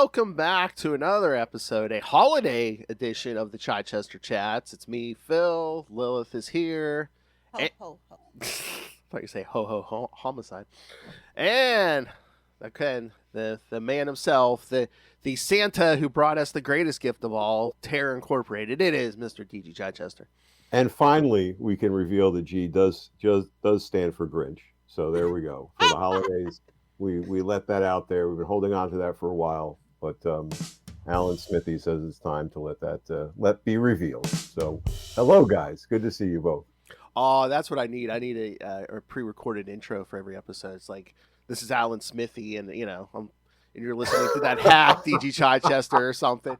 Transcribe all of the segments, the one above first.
welcome back to another episode, a holiday edition of the Chichester Chats. It's me, Phil. Lilith is here. Ho, ho, ho. I thought you say ho, homicide. And, again, the man himself, the Santa who brought us the greatest gift of all, Terror Incorporated. It is Mr. D.G. Chichester. And finally, we can reveal that G does stand for Grinch. So there we go. For the holidays, we let that out there. We've been holding on to that for a while, but Alan Smithy says it's time to let that let be revealed. So, hello guys, good to see you both. Oh, that's what I need. I need a pre-recorded intro for every episode. It's like, this is Alan Smithy, and and you're listening to that hack DG Chichester or something.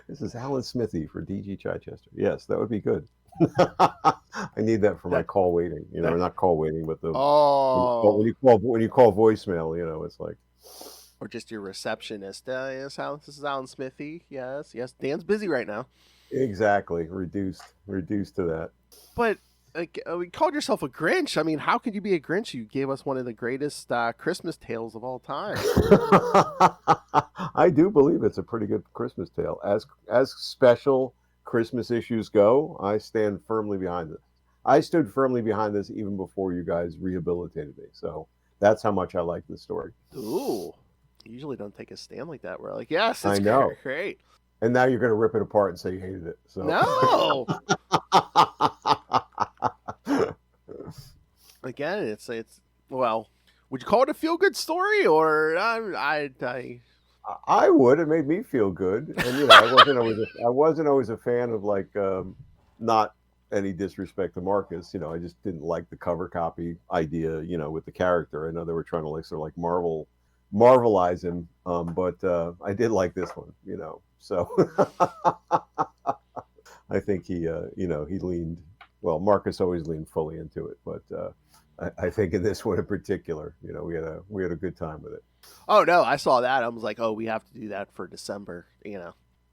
This is Alan Smithy for DG Chichester. Yes, that would be good. I need that for my call waiting. Not call waiting, but the when you call voicemail, it's like, or just your receptionist. Yes, this is Alan Smithy. Yes. Dan's busy right now. Exactly. Reduced to that. But we called yourself a Grinch. I mean, how could you be a Grinch? You gave us one of the greatest Christmas tales of all time. I do believe it's a pretty good Christmas tale. As special Christmas issues go, I stand firmly behind this. I stood firmly behind this even before you guys rehabilitated me. So that's how much I like this story. Ooh, you usually don't take a stand like that. We're like, yes, it's great. And now you're going to rip it apart and say you hated it. So. No. Again, it's well, would you call it a feel-good story, or I would. It made me feel good, and I wasn't always a fan of not any disrespect to Marcus. I just didn't like the cover copy idea. With the character, I know they were trying to sort of marvelize him, but I did like this one. So I think he leaned. Well, Marcus always leaned fully into it, but I think in this one in particular, we had a good time with it. Oh no, I saw that. I was like, oh, we have to do that for December.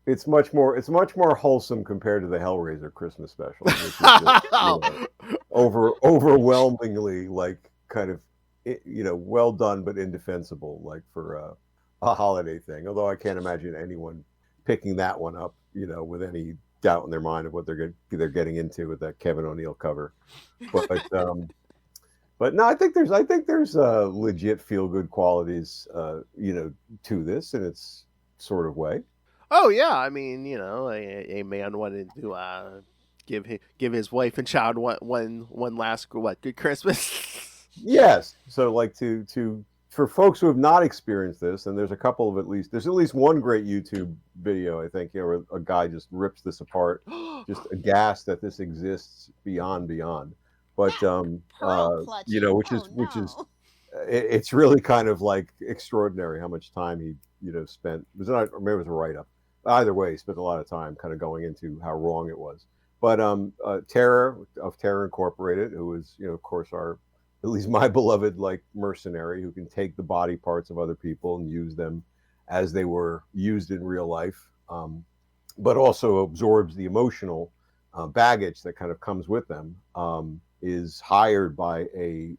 It's much more wholesome compared to the Hellraiser Christmas special, which is just, overwhelmingly kind of well done but indefensible for a holiday thing. Although I can't imagine anyone picking that one up, with any doubt in their mind of what they're getting into with that Kevin O'Neill cover. But no, I think there's legit feel good qualities to this in its sort of way. Oh yeah, I mean, a man wanted to give his wife and child one last good Christmas. Yes, so to for folks who have not experienced this, and there's at least one great YouTube video, I think, where a guy just rips this apart, just aghast that this exists beyond. But which is it's really kind of extraordinary how much time he spent. Maybe it was a write-up. Either way, he spent a lot of time kind of going into how wrong it was. But Terror Incorporated, who is of course at least my beloved mercenary who can take the body parts of other people and use them as they were used in real life, but also absorbs the emotional baggage that kind of comes with them. Is hired by a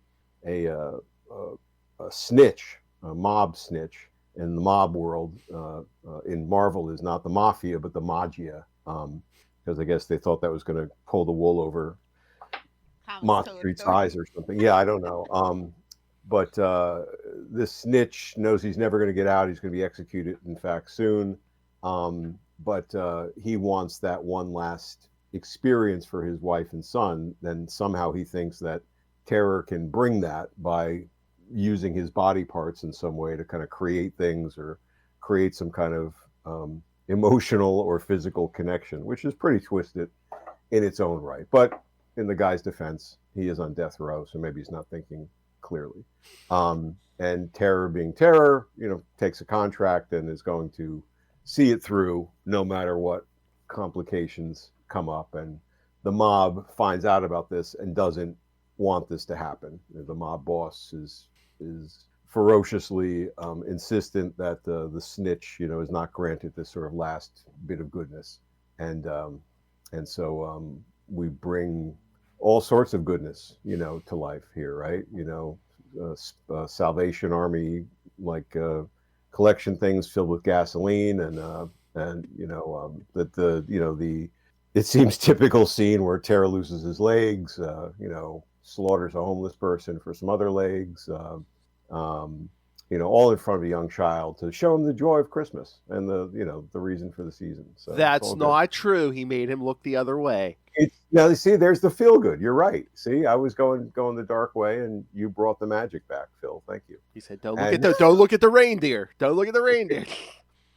snitch, a mob snitch in the mob world. In Marvel is not the mafia, but the Maggia, because I guess they thought that was going to pull the wool over Mott Street's eyes or something. Yeah, I don't know. But this snitch knows he's never going to get out. He's going to be executed, in fact, soon. But he wants that one last experience for his wife and son. Then somehow he thinks that Terror can bring that by using his body parts in some way to kind of create things or create some kind of emotional or physical connection, which is pretty twisted in its own right. But in the guy's defense, he is on death row, so maybe he's not thinking clearly. And Terror being Terror, takes a contract and is going to see it through no matter what complications come up. And the mob finds out about this and doesn't want this to happen. The mob boss is ferociously insistent that the snitch, is not granted this sort of last bit of goodness. And so we bring all sorts of goodness, to life here, right? Salvation Army, collection things filled with gasoline, and that the it seems typical scene where Tara loses his legs, slaughters a homeless person for some other legs, all in front of a young child to show him the joy of Christmas and the reason for the season. So it's That's all good. not true. He made him look the other way. Now, see, there's the feel good. You're right. See, I was going the dark way, and you brought the magic back, Phil. Thank you. He said, "Don't look at the reindeer. Don't look at the reindeer."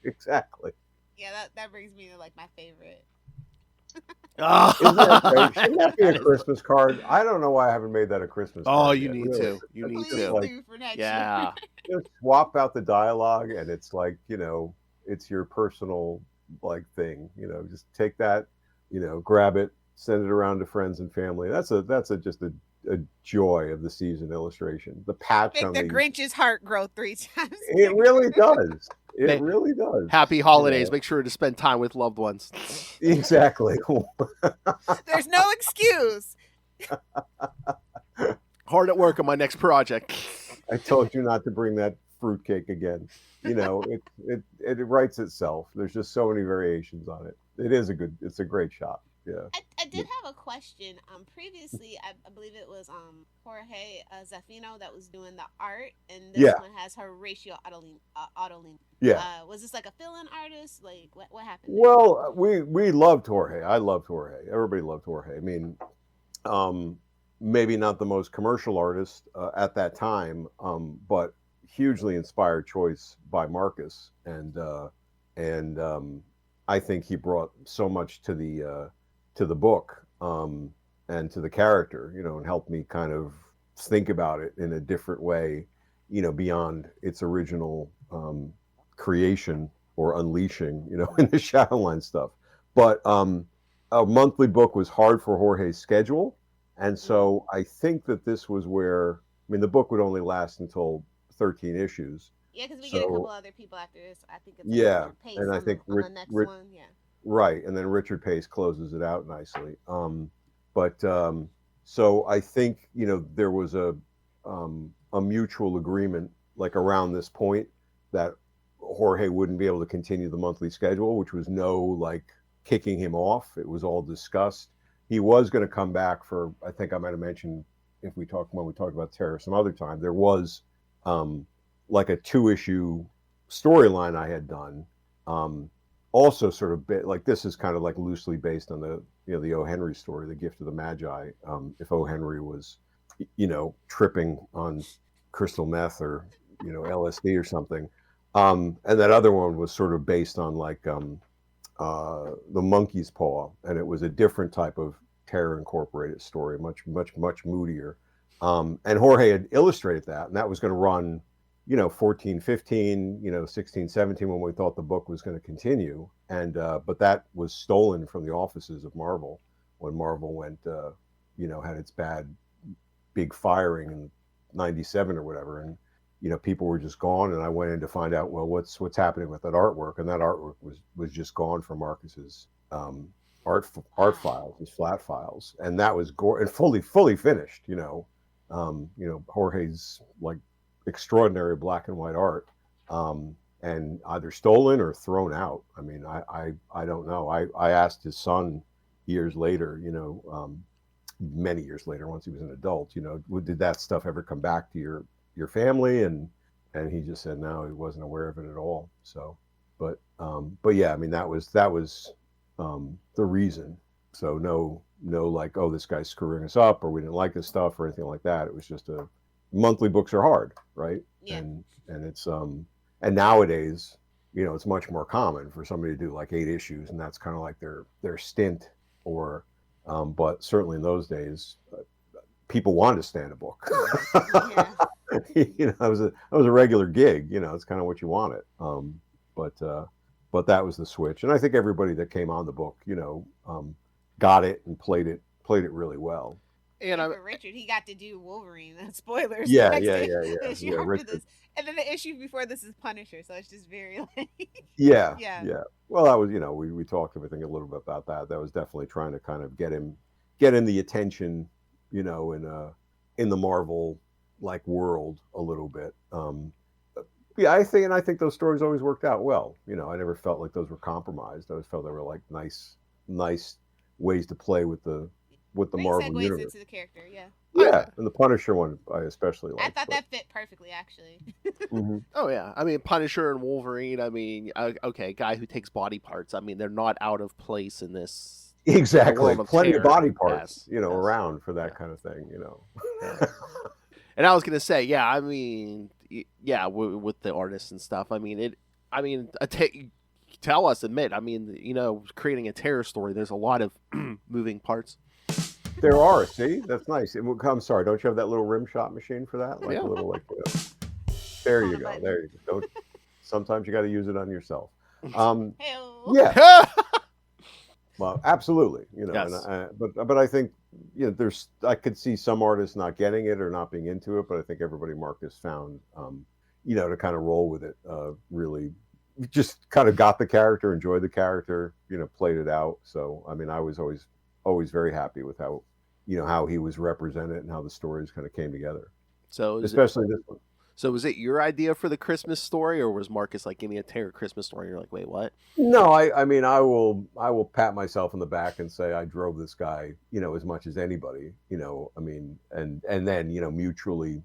Exactly. Yeah, that brings me to like my favorite. Isn't that great? Shouldn't that be a Christmas card? I don't know why I haven't made that a Christmas card. Oh, you yet. need Really. to. You need Please to. do for next Yeah. year. Just swap out the dialogue, and it's like, it's your personal like thing. Just take that, grab it, send it around to friends and family. That's just a joy of the season illustration. The patch Make on the Grinch's heart grow 3 times. It really does. It really does. Happy holidays. Make sure to spend time with loved ones. Exactly. There's no excuse. Hard at work on my next project. I told you not to bring that fruitcake again. It writes itself. There's just so many variations on it. It's a great shot. Yeah. I did have a question. Previously, I believe it was Jorge Zafino that was doing the art, and this one has Horatio Autolin. Yeah. Was this like a fill-in artist? Like what happened? Well, we loved Jorge. I loved Jorge. Everybody loved Jorge. I mean, maybe not the most commercial artist at that time, but hugely inspired choice by Marcus, and I think he brought so much to the book and to the character, and helped me kind of think about it in a different way, beyond its original creation or unleashing, in the Shadowline stuff. But a monthly book was hard for Jorge's schedule. And so I think that this was where, the book would only last until 13 issues. Yeah, because we get a couple other people after this. I think it's Pace and I think on the next one. Yeah. Right, and then Richard Pace closes it out nicely. So I think there was a mutual agreement, like around this point, that Jorge wouldn't be able to continue the monthly schedule, which was no like kicking him off. It was all discussed. He was going to come back for, I think I might have mentioned when we talked about Terror some other time, there was like a 2-issue storyline I had done. Also sort of like, this is kind of like loosely based on the O. Henry story, The Gift of the Magi. If O. Henry was, tripping on crystal meth or, LSD or something. And that other one was sort of based on like The Monkey's Paw, and it was a different type of Terror Incorporated story, much moodier. And Jorge had illustrated that, and that was going to run 14, 15, 16, 17, when we thought the book was going to continue. And but that was stolen from the offices of Marvel when Marvel went, had its big firing in 97 or whatever. And, people were just gone. And I went in to find out, well, what's happening with that artwork? And that artwork was just gone from Marcus's art files, his flat files. And that was and fully finished, Jorge's like extraordinary black and white art, and either stolen or thrown out. I mean, I don't know. I asked his son years later, many years later, once he was an adult, did that stuff ever come back to your family? And he just said no, he wasn't aware of it at all. So, but yeah, I mean, that was the reason. So no like, oh, this guy's screwing us up, or we didn't like his stuff, or anything like that. It was just monthly books are hard, right? Yeah. And it's and nowadays, it's much more common for somebody to do like 8 issues, and that's kind of like their stint. Or but certainly in those days, people wanted to stand a book. Yeah. It was a regular gig. It's kind of what you wanted. But that was the switch, and I think everybody that came on the book, got it and played it really well. And for Richard, he got to do Wolverine. Spoilers. Yeah. Richard. And then the issue before this is Punisher, so it's just very like. Yeah. Well, that was, we talked, I think, a little bit about that. That was definitely trying to kind of get him the attention, in the Marvel like world a little bit. Yeah, I think those stories always worked out well. I never felt like those were compromised. I always felt they were like nice ways to play with the Great Marvel segues universe. into the character. Yeah, Oh Yeah, yeah. and the Punisher one I especially I liked. thought But that fit perfectly, actually. Oh yeah. I mean, Punisher and Wolverine. I mean, okay, guy who takes body parts. I mean, they're not out of place in this the Exactly, world of plenty of terror. body parts, Yes. Yes. around for that Yeah. kind of thing. Yeah. And I was gonna say, yeah. I mean, yeah, with the artists and stuff. I mean, it. I mean, tell us, admit. I mean, creating a terror story. There's a lot of moving parts. There are. See, that's nice. I'm sorry. Don't you have that little rim shot machine for that? Like Yeah. a little There On you a go. button. There you go. Don't. Sometimes you got to use it on yourself. Um, Hell. yeah. Well, absolutely. And Yes. but I think I could see some artists not getting it or not being into it, but I think everybody Marcus found to kind of roll with it. Really, just kind of got the character, enjoyed the character, played it out. So I mean, I was always very happy with how he was represented and how the stories kind of came together, So especially this one. So was it your idea for the Christmas story, or was Marcus like, "Give me a terror Christmas story"? And you're like, "Wait, what?" No, I mean I will pat myself on the back and say I drove this guy, as much as anybody, I mean, and then, mutually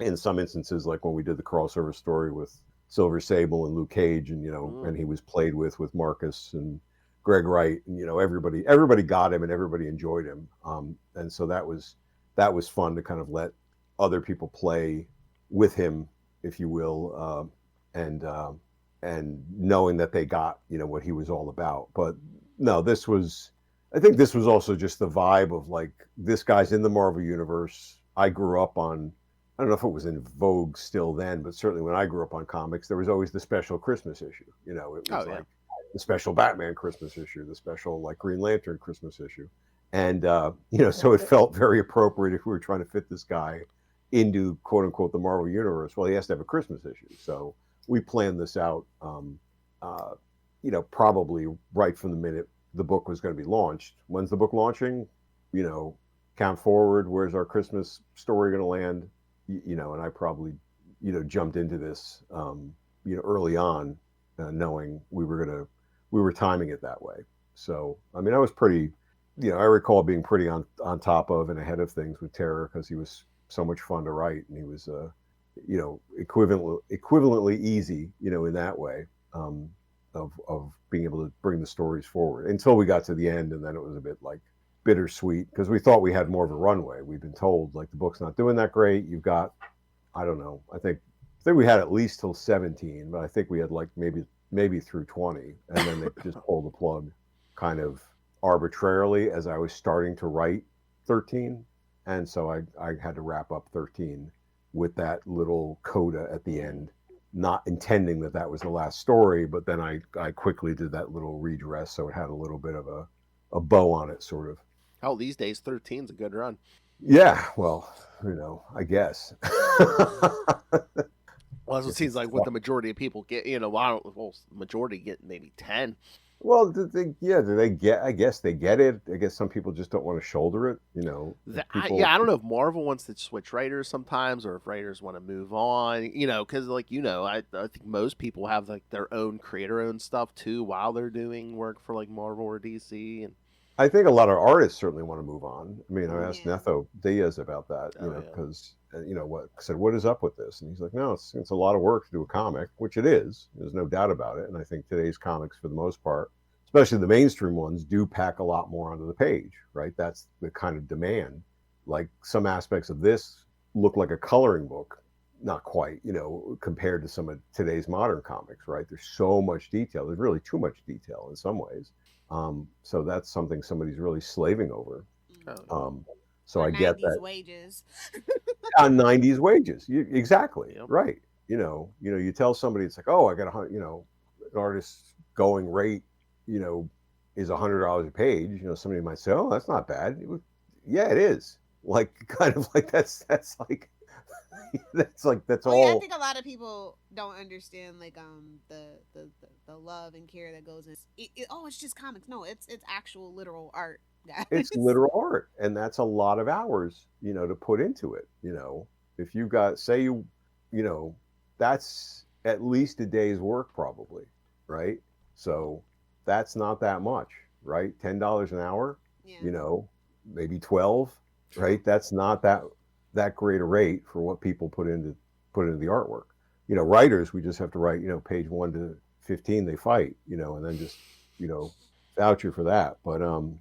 in some instances, like when we did the crossover story with Silver Sable and Luke Cage, and and he was played with Marcus and Greg Wright, and everybody got him and everybody enjoyed him. And so that was fun to kind of let other people play with him, if you will, and knowing that they got what he was all about. But no, I think this was also just the vibe of like, this guy's in the Marvel universe. I grew up on, I don't know if it was in vogue still then, but certainly when I grew up on comics, there was always the special Christmas issue. It was like the special Batman Christmas issue, the special like Green Lantern Christmas issue. And so it felt very appropriate if we were trying to fit this guy into quote unquote the Marvel universe. Well, he has to have a Christmas issue. So we planned this out, probably right from the minute the book was going to be launched. When's the book launching? Count forward. Where's our Christmas story going to land? And I probably, jumped into this, early on, knowing we were timing it that way. So, I mean, I was pretty, I recall being pretty on top of and ahead of things with Terror, because he was so much fun to write, and he was, equivalently easy, in that way, of being able to bring the stories forward until we got to the end, and then it was a bit like bittersweet because we thought we had more of a runway. We've been told like the book's not doing that great. You've got, I don't know, I think we had at least till 17, but I think we had like maybe through 20, and then they just pulled the plug kind of arbitrarily as I was starting to write 13, and so I had to wrap up 13 with that little coda at the end, not intending that was the last story, but then I quickly did that little redress so it had a little bit of a bow on it, sort of. Oh, these days 13's a good run. Yeah, well, I guess. Well, that's what it seems like what the majority of people get. Majority get maybe 10. Well, do they get? I guess they get it. I guess some people just don't want to shoulder it. I don't know if Marvel wants to switch writers sometimes, or if writers want to move on. Because I think most people have like their own creator-owned stuff too while they're doing work for like Marvel or DC. And I think a lot of artists certainly want to move on. I mean, I asked Yeah. Netho Diaz about that. Because what is up with this? And he's like, no, it's a lot of work to do a comic, which it is. There's no doubt about it. And I think today's comics, for the most part, especially the mainstream ones, do pack a lot more onto the page, right? That's the kind of demand. Like some aspects of this look like a coloring book, not quite, compared to some of today's modern comics, right? There's so much detail. There's really too much detail in some ways. So that's something somebody's really slaving over. So I get that. Wages. On 90s wages, exactly. Yep. Right. You tell somebody, it's like, oh, I got an artist's going rate, is $100 a page. Somebody might say, oh, that's not bad. Yeah, it is. Like, kind of like that's like that's all. Yeah, I think a lot of people don't understand like the love and care that goes in. It's just comics. No, it's actual literal art, guys. It's literal art, and that's a lot of hours, to put into it. If you got, say that's at least a day's work probably, right? So that's not that much, right? $10 an hour, Yeah. you know, maybe 12, right? That's not that great a rate for what people put into the artwork. You know, writers, we just have to write, you know, page 1 to 15 they fight, you know, and then just, you know, voucher for that. But um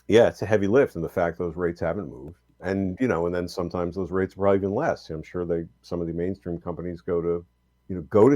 yeah, it's a heavy lift, and the fact those rates haven't moved. And you know, and then sometimes those rates are probably even less. I'm sure some of the mainstream companies go to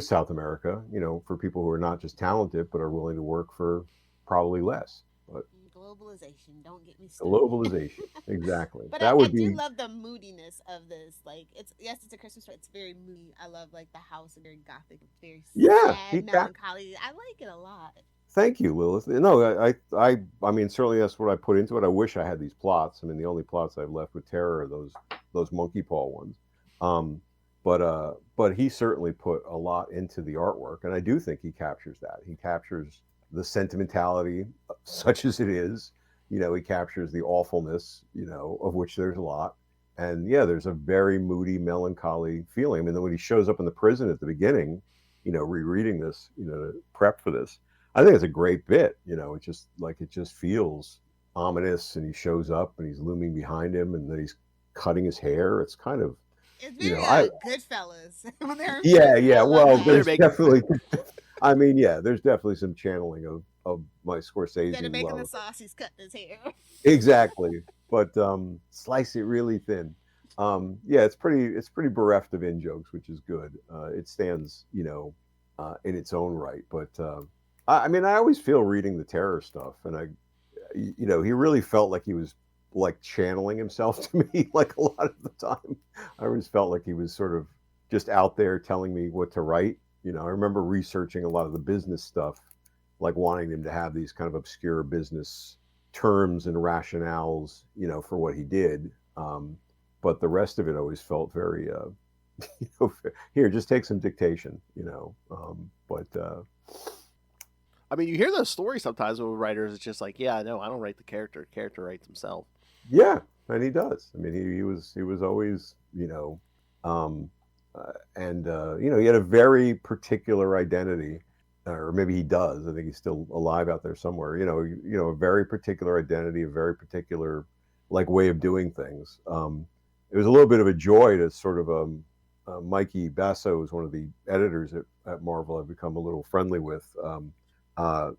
South America, you know, for people who are not just talented but are willing to work for probably less. But Globalization, don't get me started. globalization, exactly. But That I would do be love the moodiness of this. Like, it's a Christmas story. It's very moody. I love like the house, very gothic, very yeah. sad, melancholy. I like it a lot. Thank you, Lilith. No, I mean, certainly that's what I put into it. I wish I had these plots. I mean, the only plots I've left with Terror are those monkey paw ones. Um, but he certainly put a lot into the artwork, and I do think he captures that. He captures the sentimentality, such as it is. You know, he captures the awfulness, you know, of which there's a lot. And yeah, there's a very moody, melancholy feeling. And then when he shows up in the prison at the beginning, you know, rereading this, you know, to prep for this, I think it's a great bit. You know, it just feels ominous, and he shows up and he's looming behind him, and then he's cutting his hair. It's kind of, It's you very know, I Goodfellas when they're in yeah, prison. yeah. I love Well, that. there's making- definitely, I mean, yeah, there's definitely some channeling of my Scorsese Instead of making the love. sauce, he's cutting his hair. Exactly, but slice it really thin. Yeah, it's pretty bereft of in jokes, which is good. It stands, you know, in its own right. But I mean, I always feel reading the Terror stuff, and you know, he really felt like he was like channeling himself to me, like a lot of the time. I always felt like he was sort of just out there telling me what to write. You know, I remember researching a lot of the business stuff, like wanting him to have these kind of obscure business terms and rationales, you know, for what he did. But the rest of it always felt very, you know, here, just take some dictation, you know. I mean, you hear those stories sometimes with writers. It's just like, yeah, no, I don't write the character. The character writes himself. Yeah, and he does. I mean, he was always, you know, you know, he had a very particular identity, or maybe he does. I think he's still alive out there somewhere. You know, a very particular identity, a very particular like way of doing things. It was a little bit of a joy to sort of Mikey Basso is one of the editors at Marvel. I've become a little friendly with. I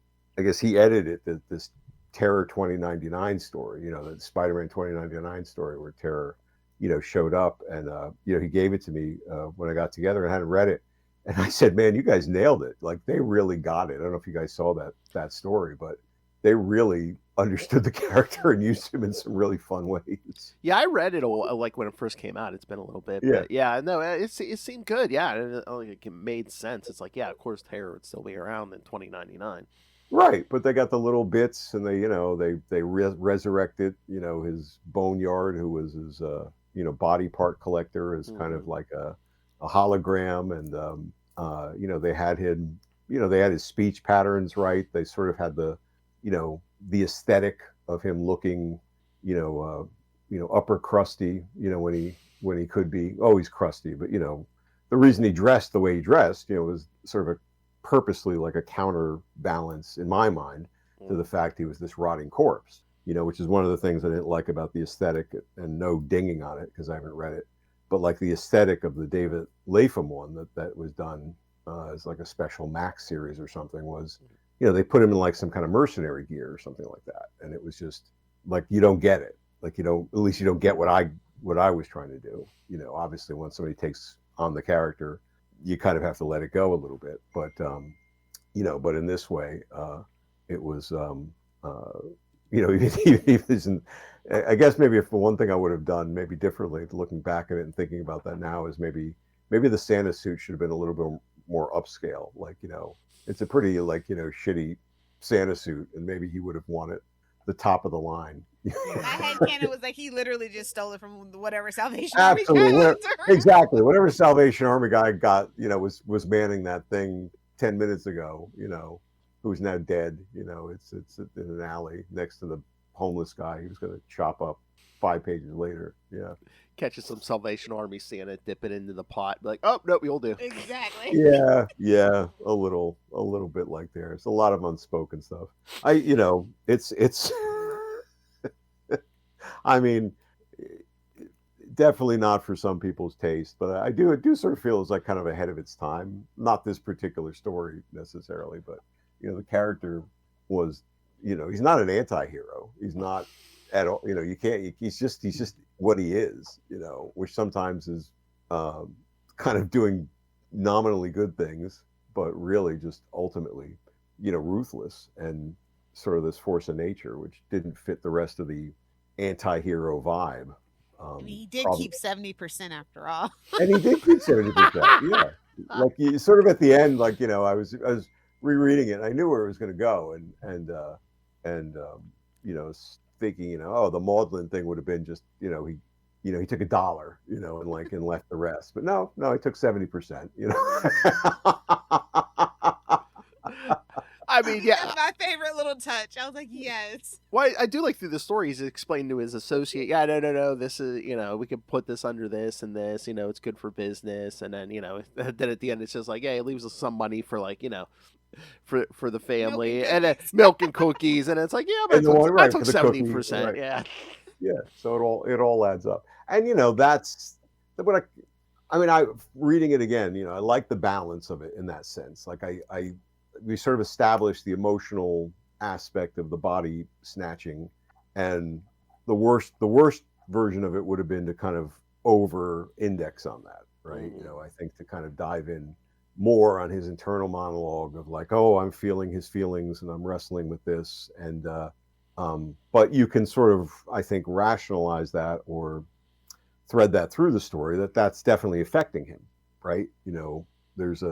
guess he edited this Terror 2099 story, you know, the Spider-Man 2099 story where Terror, you know, showed up, and you know, he gave it to me when I got together, and I hadn't read it, and I said, man, you guys nailed it. Like, they really got it. I don't know if you guys saw that story, but they really understood the character and used him in some really fun ways. Yeah, I read it like when it first came out. It's been a little bit, Yeah. but yeah, no, it seemed good. Yeah, and it made sense. It's like, yeah, of course, Terror would still be around in 2099. Right, but they got the little bits, and they resurrected, you know, his boneyard, who was his you know, body part collector, as kind of like a hologram, and you know, they had him, you know, they had his speech patterns right. They sort of had the, you know, the aesthetic of him looking, you know, upper crusty, you know, when he could be always crusty, but you know, the reason he dressed the way he dressed, you know, was sort of a purposely like a counterbalance in my mind to the fact he was this rotting corpse, you know, which is one of the things I didn't like about the aesthetic, and no dinging on it because I haven't read it, but like the aesthetic of the David Lapham one that was done as like a special Max series or something was, you know, they put him in like some kind of mercenary gear or something like that, and it was just like, you don't get it, like, you don't, at least you don't get what I was trying to do, you know. Obviously when somebody takes on the character, you kind of have to let it go a little bit, but you know, but in this way, it was, you know, even I guess maybe if the one thing I would have done maybe differently, looking back at it and thinking about that now, is maybe the Santa suit should have been a little bit more upscale. Like, you know, it's a pretty, like, you know, shitty Santa suit, and maybe he would have wanted the top of the line. My headcanon was like he literally just stole it from whatever Salvation Absolutely, Army guy. exactly. Whatever Salvation Army guy got, you know, was manning that thing 10 minutes ago, you know, who's now dead. You know, it's in an alley next to homeless guy he was going to chop up 5 pages later. Yeah. Catches some Salvation Army Santa, dip it into the pot, like, oh nope, you'll do. Exactly. Yeah, a little bit like there's a lot of unspoken stuff. It's I mean, definitely not for some people's taste, but I do sort of feel it's like kind of ahead of its time. Not this particular story necessarily, but the character was, he's not an anti-hero. He's not at all. You can't. He's just what he is. Which sometimes is kind of doing nominally good things, but really just ultimately, ruthless and sort of this force of nature, which didn't fit the rest of the anti-hero vibe. He did keep 70% after all. And he did keep 70%. Yeah, like you sort of at the end, like I was rereading it. And I knew where it was going to go, and thinking, oh, the maudlin thing would have been just, he took $1, and left the rest. But no, he took 70%. I mean, yeah. That's my favorite little touch. I was like, yes. Well, I do like through the story, he's explained to his associate, yeah, no, this is, we can put this under this and this, it's good for business. And then, then at the end, it's just like, yeah, it leaves us some money for like, for the family and milk and cookies. And it's like, yeah, but I took 70%. Right. Yeah. Yeah. So it all adds up. And, that's what I reading it again, I like the balance of it in that sense. Like we sort of established the emotional aspect of the body snatching, and the worst version of it would have been to kind of over index on that, right? I think to kind of dive in more on his internal monologue of like, oh, I'm feeling his feelings and I'm wrestling with this, and but you can sort of, I think, rationalize that or thread that through the story that's definitely affecting him, right? There's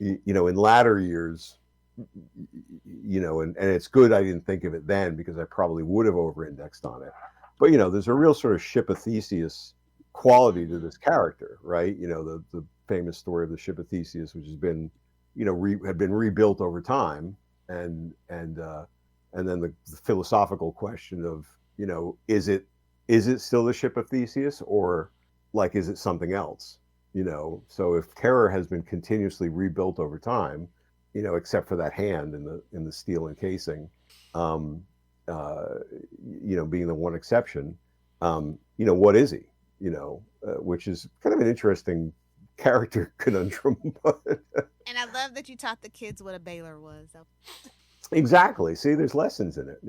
in latter years, and it's good I didn't think of it then, because I probably would have over-indexed on it. But there's a real sort of ship of Theseus quality to this character, right? The famous story of the ship of Theseus, which has been, had been rebuilt over time, and then the philosophical question of, is it still the ship of Theseus, or like is it something else? So if terror has been continuously rebuilt over time, except for that hand in the steel encasing, being the one exception, what is he? Which is kind of an interesting character conundrum. And I love that you taught the kids what a Baylor was. Exactly. See, there's lessons in it.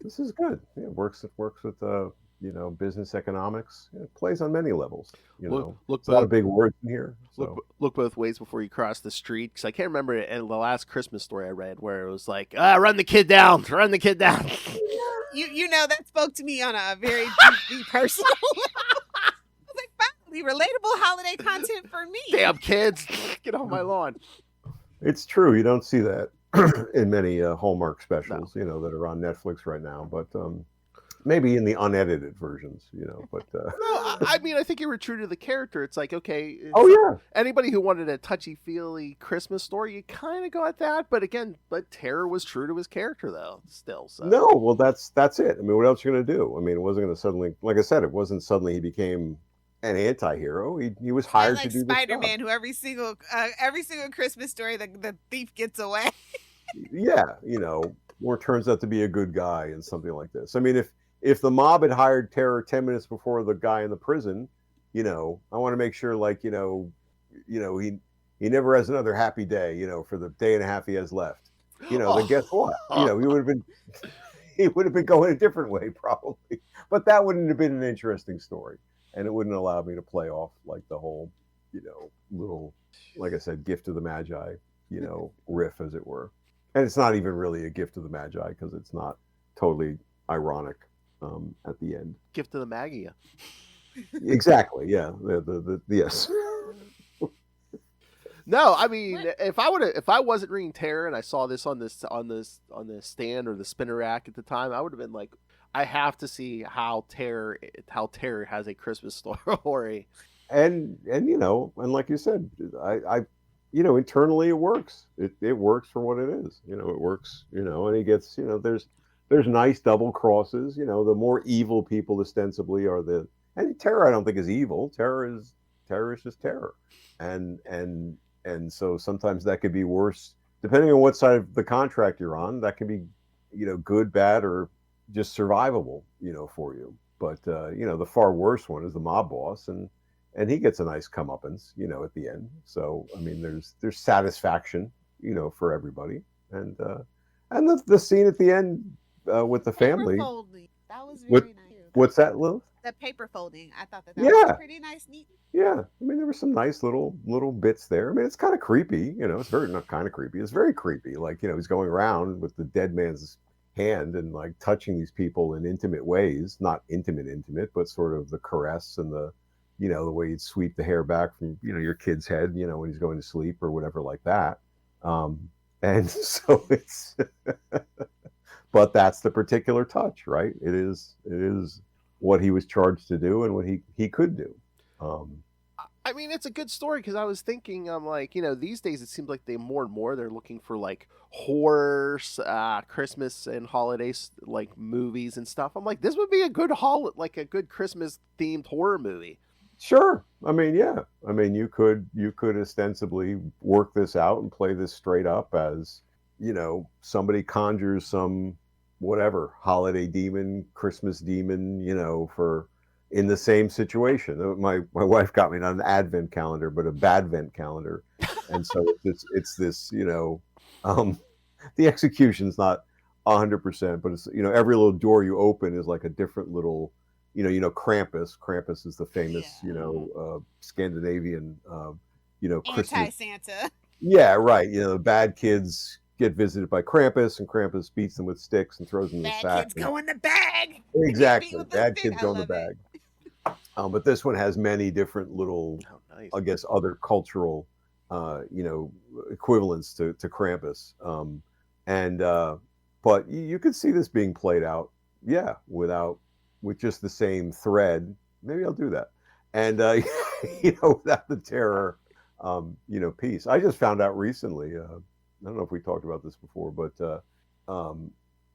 This is good. It works with business economics. It plays on many levels. Look a lot of big words in here. So. Look both ways before you cross the street, because I can't remember it in the last Christmas story I read where it was like, run the kid down. That spoke to me on a very deep personal level. I was like, finally, relatable holiday content for me. Damn kids, get off my lawn. It's true. You don't see that in many Hallmark specials, that are on Netflix right now, but maybe in the unedited versions, but no, I mean, I think you were true to the character. It's like, okay, anybody who wanted a touchy-feely Christmas story, you kind of got that, but Terror was true to his character though, still. So. No, well, that's it. I mean, what else are you going to do? I mean, it wasn't going to suddenly, like I said, it wasn't suddenly he became an anti-hero. He was hired to do Spider-Man, who every single Christmas story the thief gets away. Yeah, or turns out to be a good guy in something like this. I mean, if the mob had hired Terror 10 minutes before the guy in the prison, I want to make sure, like, he never has another happy day, for the day and a half he has left. Then guess what? He would have been going a different way probably. But that wouldn't have been an interesting story, and it wouldn't allow me to play off like the whole, little, like I said, gift of the Magi, riff, as it were. And it's not even really a gift of the Magi, because it's not totally ironic. At the end, gift of the Maggia. Exactly. Yeah. The yes. No, I mean, if I wasn't reading Terror and I saw this on the stand or the spinner rack at the time, I would have been like, I have to see how Terror has a Christmas story. And like you said, I internally it works. It works for what it is. It works. And he gets, there's nice double crosses. You know, the more evil people ostensibly are and terror. I don't think is evil. Terror is just terror, and so sometimes that could be worse depending on what side of the contract you're on. That can be, good, bad, or just survivable, for you. But the far worse one is the mob boss, and he gets a nice comeuppance, at the end. So I mean, there's satisfaction, for everybody, and the scene at the end with the family. Paper folding. That was What very nice. what's that, Lil? The paper folding. I thought that was Yeah, pretty nice, neat. yeah. I mean, there were some nice little bits there. I mean, it's kind of creepy, It's very not kind of creepy. It's very creepy. Like, he's going around with the dead man's hand and like touching these people in intimate ways, not intimate, but sort of the caress and the way you'd sweep the hair back from your kid's head, when he's going to sleep or whatever like that. And so it's, but that's the particular touch, right? It is what he was charged to do and what he could do. I mean, it's a good story because I was thinking, I'm like, these days it seems like they more and more they're looking for like horror, Christmas and holidays like movies and stuff. I'm like, this would be a good like a good Christmas themed horror movie. Sure. I mean, yeah. I mean, you could ostensibly work this out and play this straight up as, somebody conjures some whatever holiday demon, Christmas demon, for in the same situation. My wife got me not an advent calendar, but a badvent calendar, and so it's this, the execution's not 100%, but it's every little door you open is like a different little. Krampus. Krampus is the famous, Scandinavian, Christmas. Anti-Santa. Yeah, right. The bad kids get visited by Krampus, and Krampus beats them with sticks and throws them in the sack. Bad kids go in the bag. Exactly. Bad kids go in the bag. But this one has many different little, I guess, other cultural, equivalents to Krampus. But you could see this being played out, yeah, with just the same thread. Maybe I'll do that. And, without the terror, piece. I just found out recently, I don't know if we talked about this before, but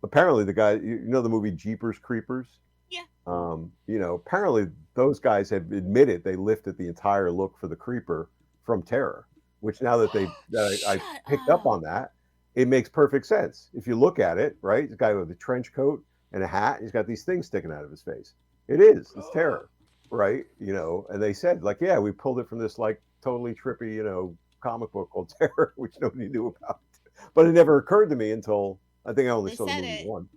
apparently the guy, the movie Jeepers Creepers? Yeah. Apparently those guys have admitted they lifted the entire look for the creeper from Terror, which now that I picked up on that, it makes perfect sense. If you look at it, right? The guy with a trench coat and a hat, he's got these things sticking out of his face. It's Terror, right? And they said like, yeah, we pulled it from this like totally trippy, comic book called Terror, which nobody knew about. But it never occurred to me until I think I only saw the movie once.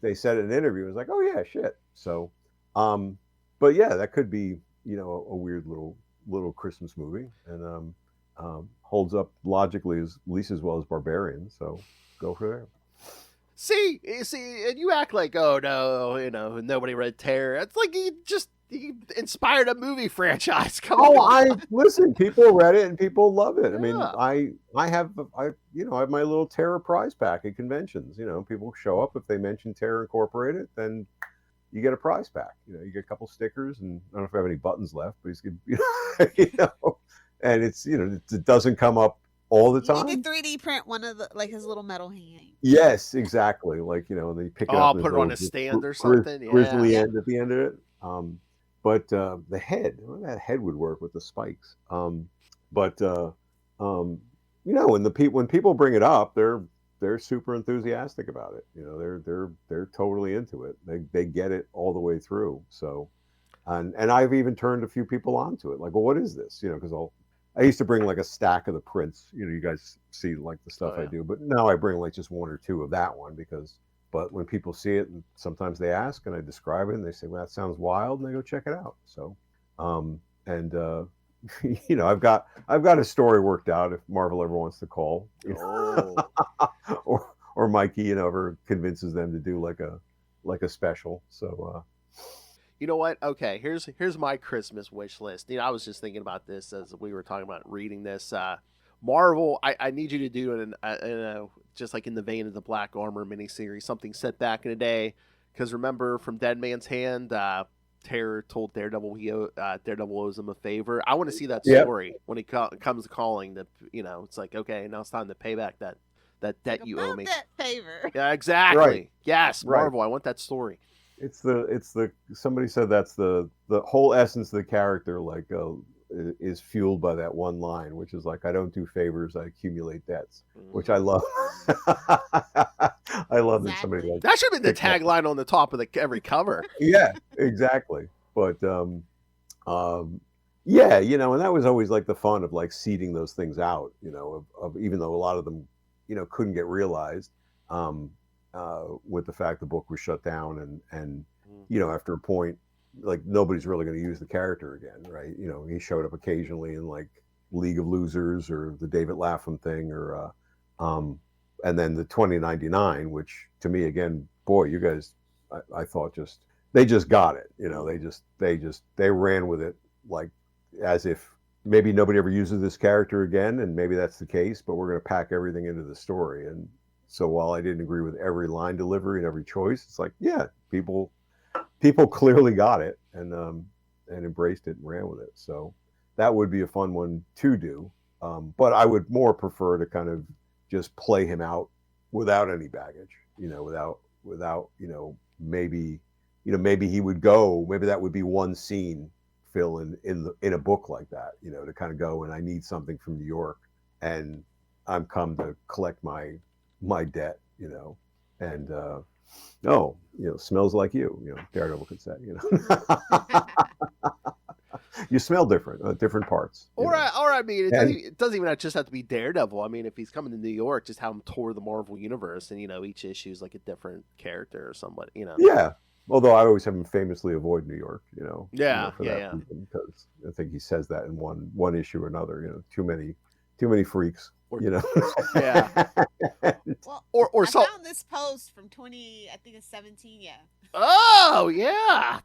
They said in an interview, it was like, oh yeah, shit. So, but yeah, that could be, a weird little Christmas movie, and holds up logically at least as well as Barbarian. So go for there. See, and you act like, oh no, nobody read Terror. It's like he inspired a movie franchise. Come on. Listen, people read it and people love it. Yeah. I mean, I have my little Terror prize pack at conventions. People show up if they mention Terror Incorporated, then you get a prize pack. You get a couple stickers, and I don't know if I have any buttons left, but and it's it doesn't come up all the time. You need to 3D print one of his little metal hand. Yes, exactly. Like and they pick it up. Put it on a stand or something. Grizzly end at the end of it. But the head, that head would work with the spikes. When people bring it up, they're super enthusiastic about it. They're totally into it. They get it all the way through. So, and I've even turned a few people onto it. Like, well, what is this? Because I used to bring like a stack of the prints. You guys see like the stuff I do, but now I bring like just one or two of that one But when people see it, and sometimes they ask, and I describe it, and they say, "Well, that sounds wild," and they go check it out. So, I've got a story worked out if Marvel ever wants to call, or Mikey, ever convinces them to do like a special. So, you know what? Okay, here's my Christmas wish list. I was just thinking about this as we were talking about reading this. Marvel, I need you to do it just like in the vein of the Black Armor miniseries, something set back in the day. Because remember, from Dead Man's Hand, Terror told Daredevil Daredevil owes him a favor. I want to see that story when he comes calling. That it's like, okay, now it's time to pay back that debt you owe me. That favor. Yeah, exactly. Right. Yes, Right. Marvel. I want that story. It's the somebody said that's the whole essence of the character, like is fueled by that one line, which is like, I don't do favors, I accumulate debts, which I love. I love that somebody like that should have been the tagline on the top of every cover. Yeah, exactly. But yeah, you know, and that was always like the fun of like seeding those things out, you know, of even though a lot of them, you know, couldn't get realized with the fact the book was shut down and you know, after a point, like nobody's really going to use the character again, right? You know, he showed up occasionally in like League of Losers or the David Lapham thing, or and then the 2099, which to me again, boy, you guys, I thought they just got it, you know, they ran with it like as if maybe nobody ever uses this character again, and maybe that's the case, but we're going to pack everything into the story. And so while I didn't agree with every line delivery and every choice, it's like, yeah, people clearly got it and embraced it and ran with it. So that would be a fun one to do. But I would more prefer to kind of just play him out without any baggage, you know, without, you know, maybe he would go, maybe that would be one scene, Phil, in a book like that, you know, to kind of go, and I need something from New York and I'm come to collect my debt, you know, and oh, you know, smells like you know, Daredevil could say, you know. You smell different, different parts. Or I mean, it doesn't even just have to be Daredevil. I mean, if he's coming to New York, just have him tour the Marvel universe, and you know, each issue is like a different character or somebody, you know. Yeah, although I always have him famously avoid New York, you know. Yeah, for that reason, because I think he says that in one issue or another. You know, too many freaks. You know. Yeah. Well, or I found this post from 2017. Yeah. Oh yeah.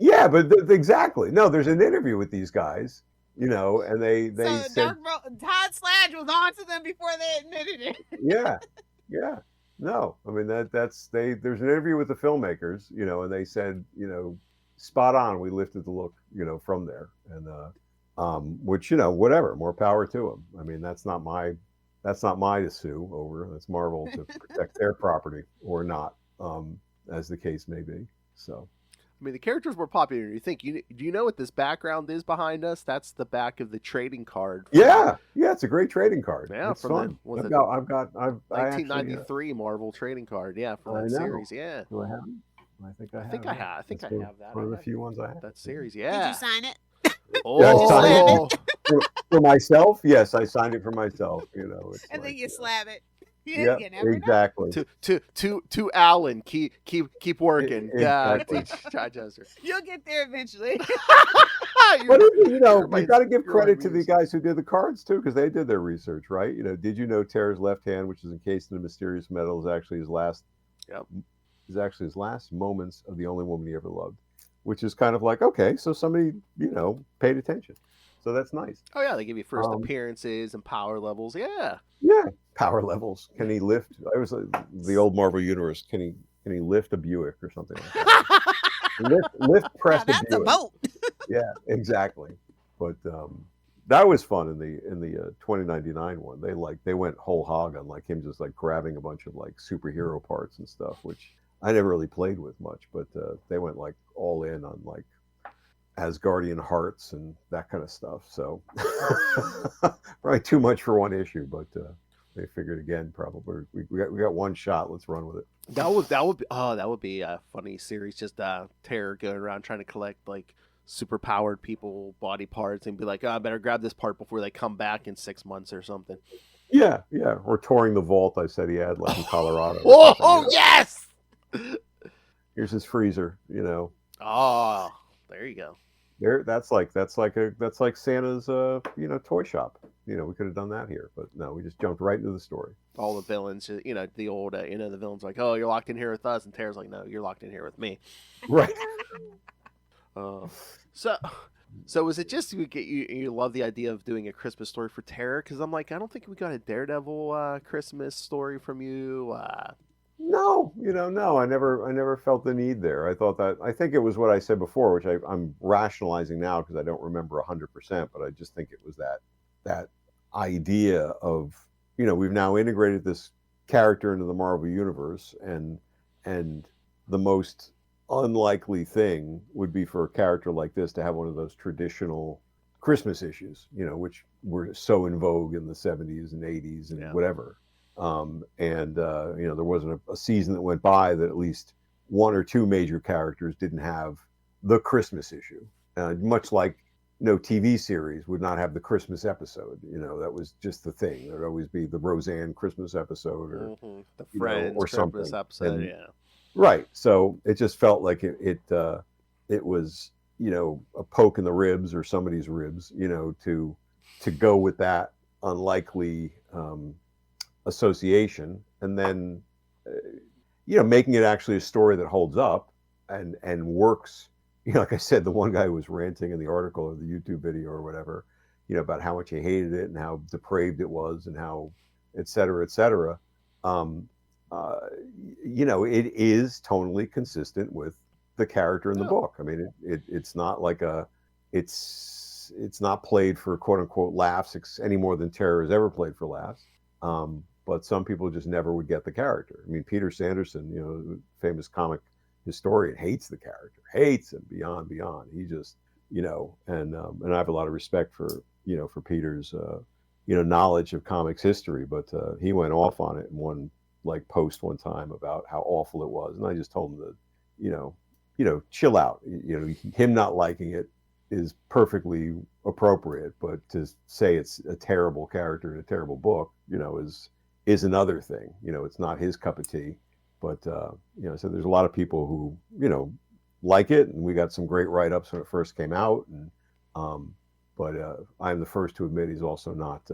Yeah, but exactly. No, there's an interview with these guys, you know, and they so said Todd Sladge was on to them before they admitted it. Yeah. No, I mean there's an interview with the filmmakers, you know, and they said, you know, spot on. We lifted the look, you know, from there, and which, you know, whatever, more power to them. I mean, that's not my to sue over. That's Marvel to protect their property or not, as the case may be. So. I mean, the characters were popular. You think do you know what this background is behind us? That's the back of the trading card. Yeah, it's a great trading card. Yeah, it's fun. I've 1993 Marvel trading card. Yeah, from that series. Yeah. Do I have it? I think I have. I think I have that. One of the few ones I have. That series. Yeah. Did you sign it? Oh, yeah, I signed it for myself. Yes, I signed it for myself. You know, and then you slab it. Yeah, exactly. To Alan, keep working. Exactly. Chichester. You'll get there eventually. But you know, you got to give credit to the guys who did the cards too, because they did their research, right? You know, did you know Terra's left hand, which is encased in a mysterious metal, is actually his last? Yep. Is actually his last moments of the only woman he ever loved, which is kind of like, okay, so somebody, you know, paid attention. So that's nice. Oh yeah, they give you first appearances and power levels. Yeah. Yeah, power levels. Can he lift? I was the old Marvel universe. Can he lift a Buick or something like that? lift press. Now, that's a boat. Yeah, exactly. But that was fun in the 2099 one. They went whole hog on like him just like grabbing a bunch of like superhero parts and stuff, which I never really played with much. But they went like all in on like Asgardian hearts and that kind of stuff. So probably too much for one issue, but they figured again, probably we got one shot. Let's run with it. That would be a funny series. Just Terror going around trying to collect like super powered people body parts and be like, I better grab this part before they come back in 6 months or something. Yeah. Or touring the vault. I said he had like in Colorado. Oh yes. Here's his freezer. You know. Oh. There you go. That's like Santa's you know, toy shop. You know, we could have done that here, but no, we just jumped right into the story. All the villains, you know, the old you know, the villains like, oh, you're locked in here with us, and Terra's like, no, you're locked in here with me. Right. So was it just you love the idea of doing a Christmas story for Terror? Because I'm like, I don't think we got a Daredevil Christmas story from you. No, you know, no, I never felt the need there. I think it was what I said before, which I'm rationalizing now because I don't remember 100%, but I just think it was that idea of we've now integrated this character into the Marvel universe, and the most unlikely thing would be for a character like this to have one of those traditional Christmas issues, which were so in vogue in the 70s and 80s and whatever. There wasn't a season that went by that at least one or two major characters didn't have the Christmas issue, much like no TV series would not have the Christmas episode. That was just the thing. There'd always be the Roseanne Christmas episode, or the Friends or Christmas something. episode. And, right. So it just felt like it was a poke in the ribs, or somebody's ribs, to go with that unlikely association, and then making it actually a story that holds up and works. Like I said, the one guy who was ranting in the article or the YouTube video or whatever, about how much he hated it and how depraved it was and how et cetera, et cetera. It is tonally consistent with the character in the book. I mean, it's not like it's not played for quote unquote laughs any more than Terror has ever played for laughs. But some people just never would get the character. I mean, Peter Sanderson, famous comic historian, hates the character, hates him beyond. He just, and I have a lot of respect for Peter's, knowledge of comics history, but he went off on it in one post one time about how awful it was. And I just told him to, chill out. Him not liking it is perfectly appropriate, but to say it's a terrible character in a terrible book, is another thing. It's not his cup of tea. But so there's a lot of people who like it, and we got some great write-ups when it first came out. And but I'm the first to admit he's also not.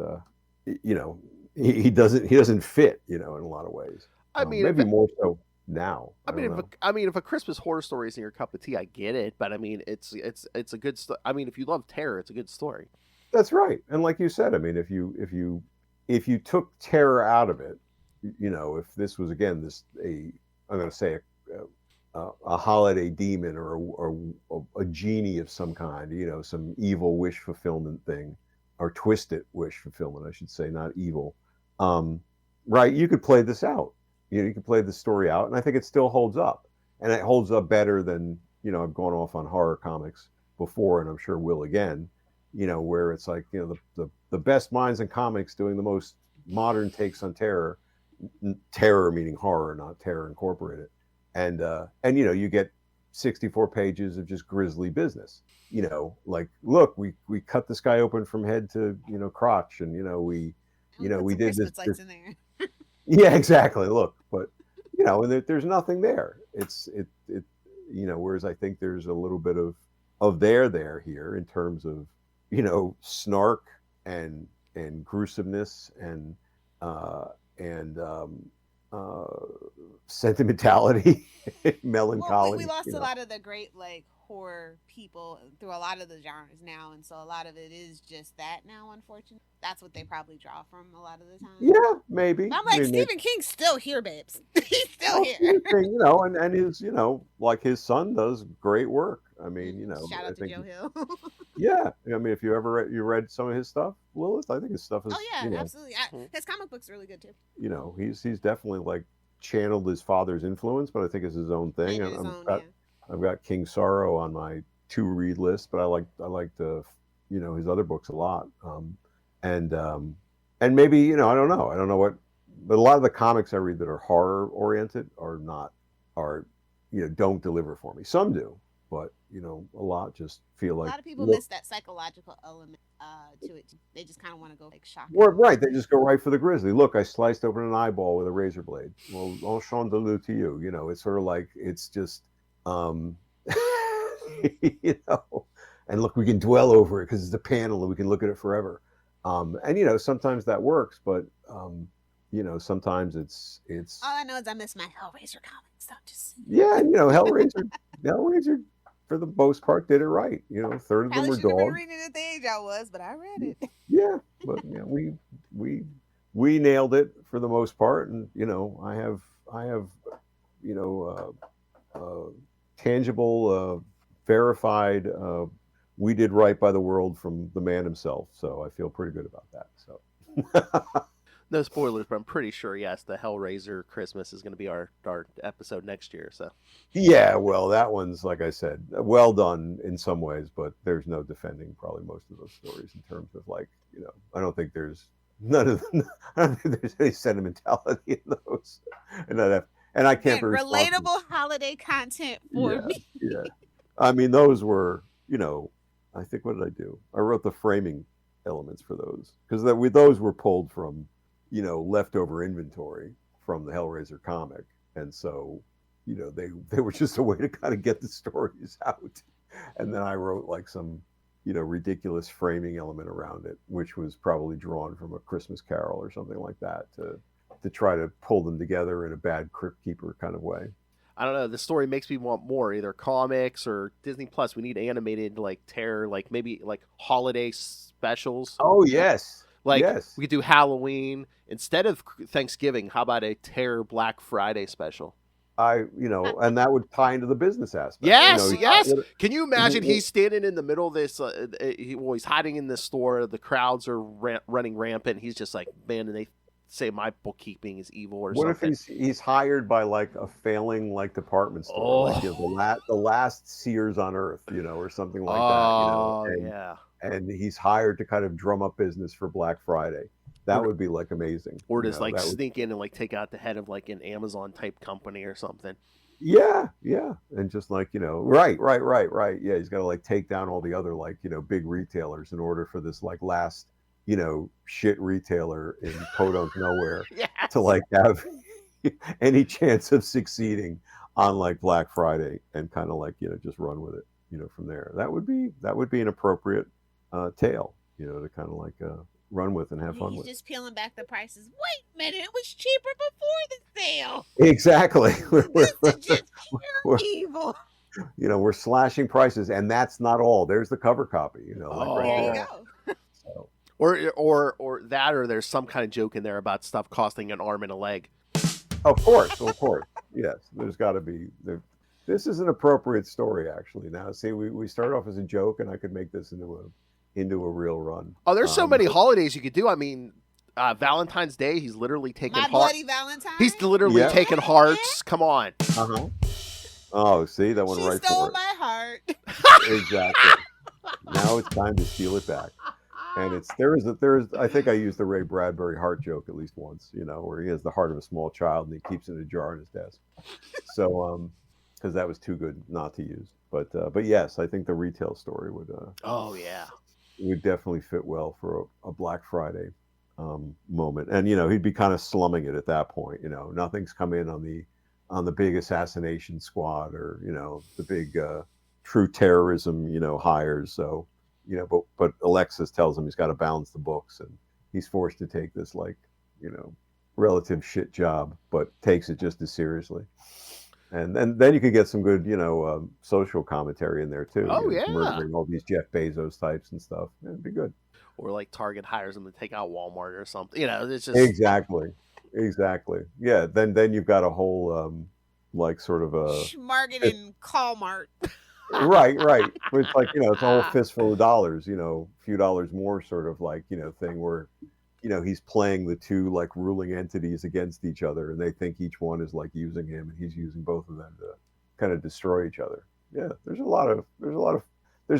He doesn't fit. In a lot of ways. I mean, maybe more so now. If a Christmas horror story isn't your cup of tea, I get it. But I mean, it's a good story. I mean, if you love terror, it's a good story. That's right. And like you said, I mean, if you took terror out of it. If this was again I'm going to say a holiday demon or a genie of some kind, some evil wish fulfillment thing, or twisted wish fulfillment, I should say, not evil. Right? You could play this out. You could play the story out, and I think it still holds up, and it holds up better than I've gone off on horror comics before, and I'm sure will again. Where it's like the best minds in comics doing the most modern takes on terror meaning horror, not Terror Incorporated, and you get 64 pages of just grisly business. Look, we cut this guy open from head to crotch, and we did this. In there. Yeah, exactly. Look, but and there's nothing there. It's whereas I think there's a little bit of there here in terms of snark and gruesomeness and sentimentality, melancholy. Well, we lost a lot of the great horror people through a lot of the genres now, and so a lot of it is just that now. Unfortunately, that's what they probably draw from a lot of the time. Yeah, maybe. I'm like, Stephen King's still here, babes. He's still here. And his his son does great work. I mean, shout out to Joe Hill. Yeah, I mean, if you ever read some of his stuff, Lilith, I think his stuff is. Oh yeah, absolutely. His comic book's really good too. He's definitely channeled his father's influence, but I think it's his own thing. I've got King Sorrow on my to read list, but I like his other books a lot. And maybe I don't know what, but a lot of the comics I read that are horror oriented don't deliver for me. Some do, but a lot just feel like a lot of people miss that psychological element to it. They just kind of want to go shocking. Well, right, they just go right for the grisly. Look, I sliced open an eyeball with a razor blade. Well, enchanté de lu to you. It's sort of like it's just and look, we can dwell over it because it's a panel and we can look at it forever. And sometimes that works, but sometimes it's. All I know is I miss my Hellraiser comics. Yeah, Hellraiser for the most part did it right. A third of them were dogs. I should have been reading it at the age I was, but I read it. Yeah, but we nailed it for the most part, and I have tangible, verified. We did right by the world from the man himself, so I feel pretty good about that. So. No spoilers, but I'm pretty sure, yes, the Hellraiser Christmas is going to be our episode next year. So Yeah, well, that one's, like I said, well done in some ways, but there's no defending probably most of those stories in terms of like, I don't think there's none of them, I don't think there's any sentimentality in those, and I can't be responsible. Relatable holiday content for me. Yeah. I mean, those were, I think, what did I do? I wrote the framing elements for those because those were pulled from, leftover inventory from the Hellraiser comic, and so, they were just a way to kind of get the stories out, and then I wrote like some, ridiculous framing element around it, which was probably drawn from A Christmas Carol or something like that to try to pull them together in a bad Crypt Keeper kind of way. I don't know. The story makes me want more, either comics or Disney Plus. We need animated like terror, like maybe like holiday specials. Oh yes, like yes. We could do Halloween instead of Thanksgiving. How about a terror Black Friday special? And that would tie into the business aspect. Yes, yes. Can you imagine he's standing in the middle of this? He's hiding in this store. The crowds are running rampant. He's just like, man, and they say my bookkeeping is evil or something. What if he's hired by like a failing like department store, like the last Sears on Earth, or something like that. Oh, yeah. And he's hired to kind of drum up business for Black Friday. That would be like amazing. Or just like sneak in and like take out the head of like an Amazon type company or something. Yeah, and just like right. Yeah, he's got to like take down all the other like big retailers in order for this like last shit retailer in Podunk nowhere to like have any chance of succeeding on like Black Friday and kind of like just run with it from there. That would be an appropriate tale to kind of like run with and have fun with. He's just peeling back the prices. Wait a minute, it was cheaper before the sale. Exactly. This is just pure evil. We're slashing prices, and that's not all. There's the cover copy. Like there you go. So. Or that, or there's some kind of joke in there about stuff costing an arm and a leg. Of course. Yes, there's got to be. This is an appropriate story, actually. Now, see, we start off as a joke, and I could make this into a real run. Oh, there's so many holidays you could do. I mean, Valentine's Day, he's literally taking My Bloody Valentine. He's literally taking hearts. Come on. Oh, see, that one she right stole for it. my heart. Exactly. Now it's time to steal it back. And I think I used the Ray Bradbury heart joke at least once, where he has the heart of a small child and he keeps it in a jar on his desk. So, because that was too good not to use. But yes, I think the retail story would. Would definitely fit well for a Black Friday moment, and he'd be kind of slumming it at that point. Nothing's come in on the big assassination squad or the big true terrorism hires. So but Alexis tells him he's got to balance the books, and he's forced to take this like relative shit job, but takes it just as seriously. And then you could get some good, social commentary in there too. Oh yeah, murdering all these Jeff Bezos types and stuff. It'd be good. Or like Target hires them to take out Walmart or something. It's just exactly. Yeah. Then you've got a whole like sort of a Schmarget and Callmart. Right. It's like it's a whole fistful of dollars. A few dollars more sort of like thing where. He's playing the two like ruling entities against each other, and they think each one is like using him, and he's using both of them to kind of destroy each other. Yeah, there's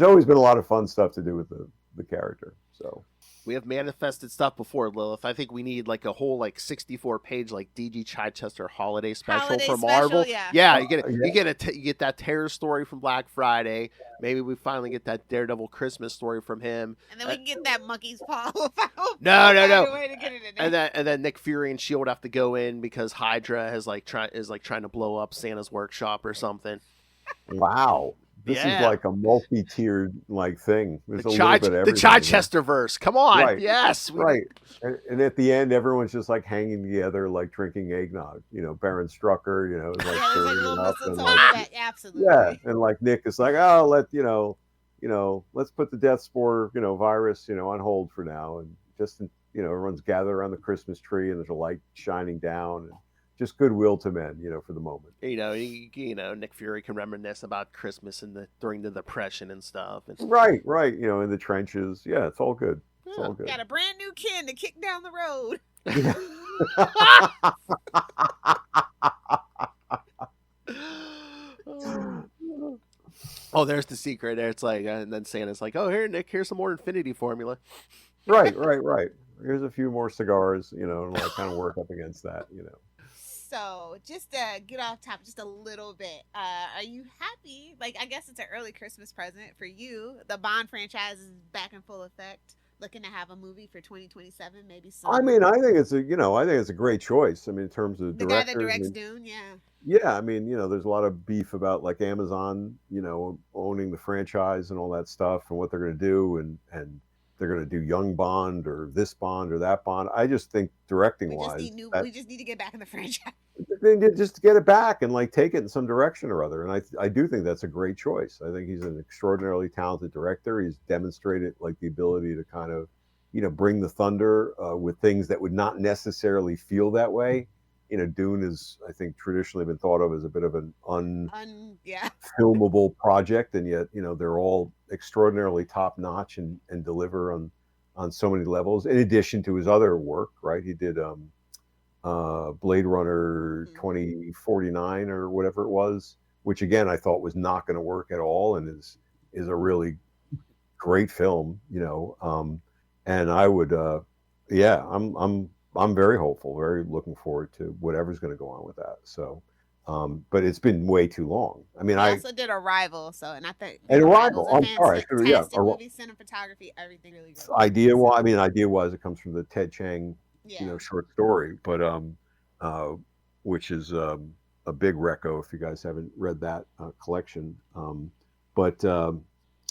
always been a lot of fun stuff to do with the character. So we have manifested stuff before, Lilith. I think we need like a whole like 64-page like DG Chichester holiday special for Marvel. You get that terror story from Black Friday. Maybe we finally get that Daredevil Christmas story from him, and then we can get that monkey's paw. No. And then Nick Fury and Shield have to go in because Hydra is trying to blow up Santa's workshop or something. Wow. This is like a multi-tiered like thing. There's a little bit of everything. The Chichester verse. Come on. Right. Yes. Right. And at the end, everyone's just like hanging together, like drinking eggnog. Baron Strucker, is like serving it up. And like, absolutely. Yeah. And like Nick is like, oh, let's put the death spore, virus, on hold for now. And just, everyone's gathered around the Christmas tree and there's a light shining down. And just goodwill to men, for the moment. Nick Fury can reminisce about Christmas during the Depression and stuff. Right. In the trenches. Yeah, it's all good. It's all good. Got a brand new kin to kick down the road. Yeah. Oh, there's the secret. There, it's like, and then Santa's like, "Oh, here, Nick, here's some more infinity formula." Right, right, right. Here's a few more cigars, and like kind of work up against that. So, just to get off topic just a little bit, are you happy? Like, I guess it's an early Christmas present for you. The Bond franchise is back in full effect. Looking to have a movie for 2027, maybe I some. mean, I think it's a great choice. I mean, in terms of The guy that directors, I directs mean, Dune, yeah. yeah, I mean, there's a lot of beef about like Amazon, owning the franchise and all that stuff and what they're going to do, and they're going to do young Bond or this Bond or that Bond. I just think directing We just wise, need new. that We just need to get back in the franchise. they did just to get it back and like take it in some direction or other. And I do think that's a great choice. I think he's an extraordinarily talented director. He's demonstrated like the ability to kind of, bring the thunder with things that would not necessarily feel that way. Dune is, I think, traditionally been thought of as a bit of an Yeah. unfilmable project, and yet, they're all extraordinarily top notch and deliver on so many levels. In addition to his other work, right? He did Blade Runner Mhm. 2049 or whatever it was, which again I thought was not going to work at all, and is a really great film, and I would, yeah, I'm very hopeful, very looking forward to whatever's going to go on with that. So, but it's been way too long. I mean, He also did Arrival, so and I think and Arrival's Arrival. a I'm sorry, yeah, fantastic movie, cinematography, everything really good. idea wise, it comes from the Ted Chiang, Yeah. short story, but uh, which is a big reco if you guys haven't read that collection. But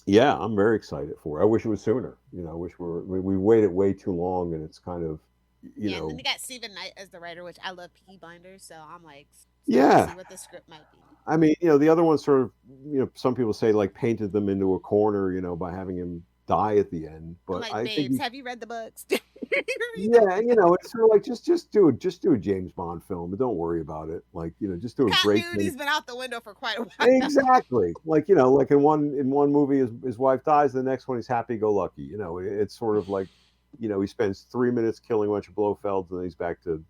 yeah, I'm very excited for it. I wish it was sooner. I wish we waited way too long, and it's kind of, you Yeah, and then know, they got Stephen Knight as the writer, which I love Peaky Blinders, so I'm like stoked to yeah. see what the script might be. I mean, the other one sort of, some people say like painted them into a corner, by having him die at the end. I'm But like, I think babes, have you read the books? Read them. yeah, it's sort of like just do a James Bond film, but don't worry about it. Like, just do a great James. Continuity's been out the window for quite a while. Exactly. Like, like in one movie his wife dies, the next one he's happy go lucky. It's sort of like, he spends 3 minutes killing a bunch of Blofelds and then he's back to,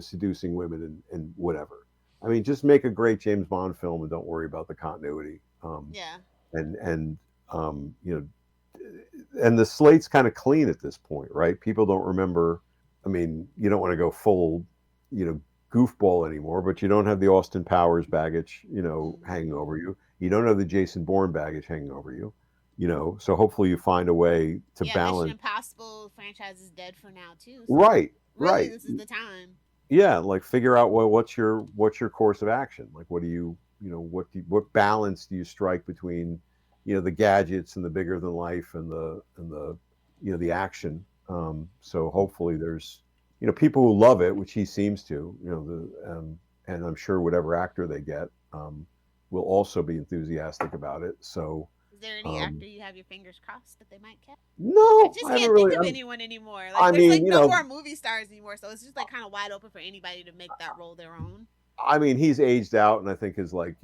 seducing women and whatever. I mean, just make a great James Bond film and don't worry about the continuity. Yeah. And um, you know, and the slate's kind of clean at this point, right? People don't remember. I mean, you don't want to go full, goofball anymore, but you don't have the Austin Powers baggage, hanging over you. You don't have the Jason Bourne baggage hanging over you, So hopefully you find a way to Yeah, Mission balance. Impossible franchise is dead for now too. So Right, really, right. this is the time. Yeah, like figure out what's your course of action. Like, what do you, what balance do you strike between, the gadgets and the bigger than life and the the action. So hopefully there's, people who love it, which he seems to, and I'm sure whatever actor they get will also be enthusiastic about it. So Is there any um, actor you have your fingers crossed that they might cast? I no, just I haven't can't think really. of anyone anymore. I Like there's like mean, no more movie stars anymore, so it's just like kind of wide open for anybody to make that role their own. I mean, he's aged out, and I think is like,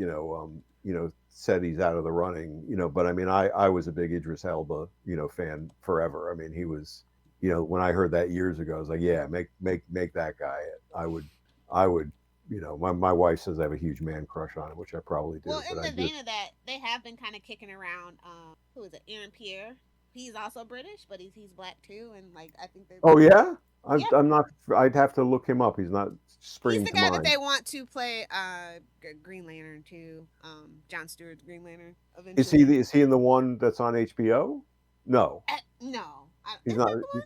said he's out of the running, But I mean, I was a big Idris Elba, fan forever. I mean, he was, when I heard that years ago, I was like, yeah, make that guy it. I would, my wife says I have a huge man crush on him, which I probably do, Well, but in I the just, vein of that, they have been kind of kicking around. Who is it? Aaron Pierre. He's also British, but he's black too, and like I think they. oh yeah, Yeah, I'm not. I'd have to look him up. He's not he's springing the to guy that mind. they want to play Green Lantern too. John Stewart's Green Lantern Is he eventually. is he in the one that's on HBO? No, No, he's is not. that the one?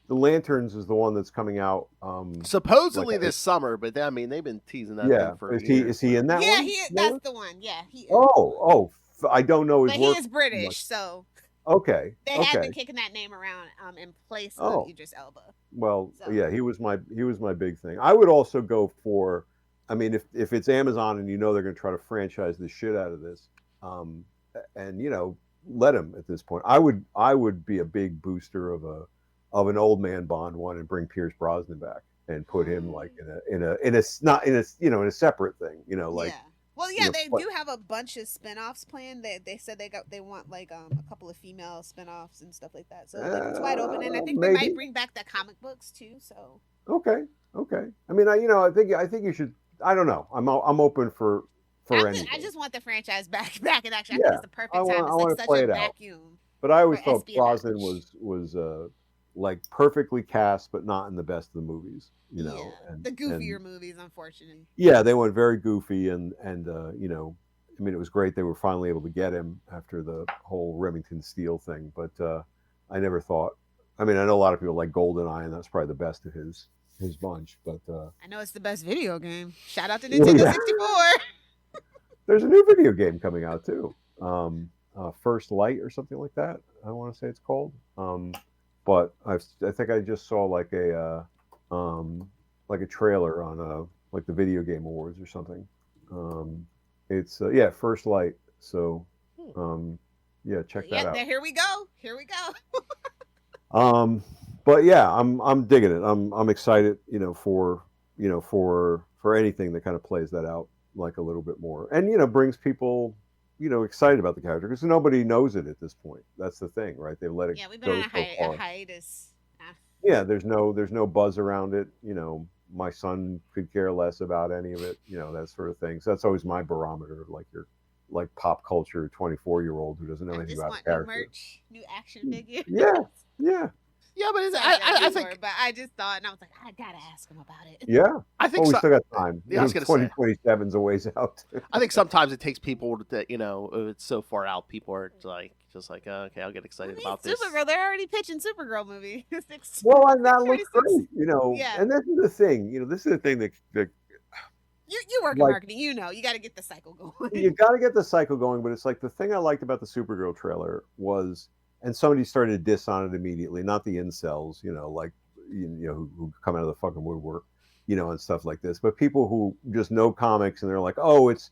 The Lanterns is the one that's coming out. Like, Supposedly this summer, but I mean they've been teasing that thing yeah, for a is he year. is he in that Yeah, one? he. That's Lois? the one. Yeah, he is. Oh, I don't know his But he work is too much. British, so Okay, they have okay. been kicking that name around in place of Oh, Idris Elba. well, So yeah, he was my big thing. I would also go for, I mean, if it's Amazon and they're going to try to franchise the shit out of this, um, and let him at this point. I would be a big booster of an old man Bond one and bring Pierce Brosnan back and put him like in a not in a in a separate thing. Like yeah. Well, yeah, they but do have a bunch of spin-offs planned. They said they want like a couple of female spin-offs and stuff like that. So like it's wide open, and I think they might maybe. bring back the comic books too. So Okay. I mean, I think you should. I don't know. I'm open for anything. I just want the franchise back in action. I think Yeah, it's the perfect time. I It's like want to such play a it out. vacuum But I for always thought Brosnan espionage. was like perfectly cast, but not in the best of the movies. Yeah, And the goofier movies, unfortunately. yeah, they went very goofy, and I mean, it was great they were finally able to get him after the whole Remington Steele thing. But I never thought. I mean, I know a lot of people like GoldenEye, and that's probably the best of his bunch. But I know it's the best video game. Shout out to well, Nintendo yeah, 64. there's a new video game coming out too. First Light or something like that. I want to say it's called. But I think I just saw like a trailer on like the Video Game Awards or something. It's yeah, First Light. So yeah, check that out. Here we go. Here we go. But yeah, I'm digging it. I'm excited, for anything that kind of plays that out like a little bit more, and brings people, excited about the character because nobody knows it at this point. That's the thing, right? They let it Yeah, we've been go on so a far. hiatus. Yeah, there's no buzz around it. My son could care less about any of it. That sort of thing. So that's always my barometer, like your like pop culture 24-year-old who doesn't know I anything just about want the new character. merch, new action figures. Yeah, yeah. Yeah, but I think. But I just thought, and I was like, I gotta ask him about it. Yeah. I think we still got time. Yeah, I was gonna say. 2027's a ways out. I think sometimes it takes people to, it's so far out. People are just like, okay, I'll get excited about this. Supergirl, they're already pitching Supergirl movie. Well, and that looks great, Yeah. And this is the thing, this is the thing that you work in marketing, you got to get the cycle going. You got to get the cycle going, but it's like the thing I liked about the Supergirl trailer was, and somebody started to diss on it immediately, not the incels, who come out of the fucking woodwork, and stuff like this, but people who just know comics and they're like, oh, it's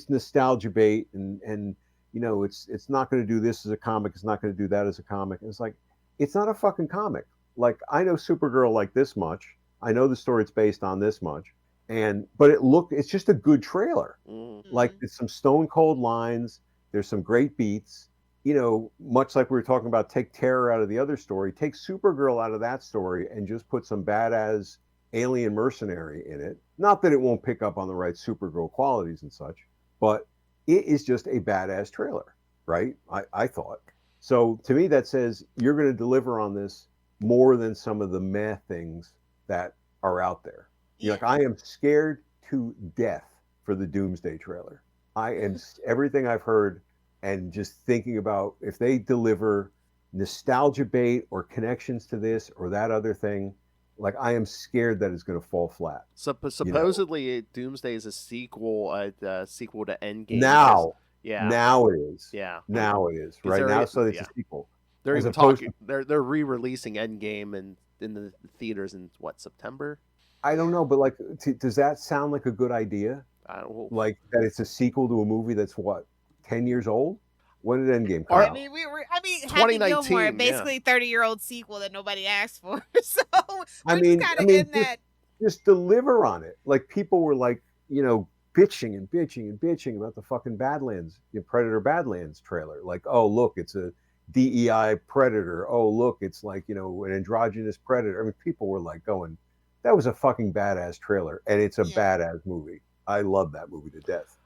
nostalgia bait, and it's not going to do this as a comic, it's not going to do that as a comic. And it's like, it's not a fucking comic. Like, I know Supergirl like this much, I know the story it's based on this much, but it's just a good trailer. Mm-hmm. Like, there's some stone cold lines, there's some great beats, much like we were talking about, take Terror out of the other story, take Supergirl out of that story, and just put some badass alien mercenary in it. Not that it won't pick up on the right Supergirl qualities and such, but it is just a badass trailer, right? I thought. So to me, that says you're going to deliver on this more than some of the meh things that are out there. Yeah. Like, I am scared to death for the Doomsday trailer. I am everything I've heard, and just thinking about if they deliver nostalgia bait or connections to this or that other thing, like, I am scared that it's going to fall flat. Supposedly, Doomsday is a sequel to Endgame. Now it is. Yeah. Now it is. Right now, so it's a sequel. They're even talking. They're re-releasing Endgame in the theaters in September. I don't know, but like, does that sound like a good idea? Like that it's a sequel to a movie that's 10 years old? When did Endgame come out? Happy Gilmore, basically 30-year-old sequel that nobody asked for. So just deliver on it. Like, people were like, bitching about the fucking Badlands, Predator Badlands trailer. Like, oh, look, it's a DEI predator. Oh, look, it's like, an androgynous predator. I mean, people were like going, that was a fucking badass trailer, and it's a badass movie. I love that movie to death.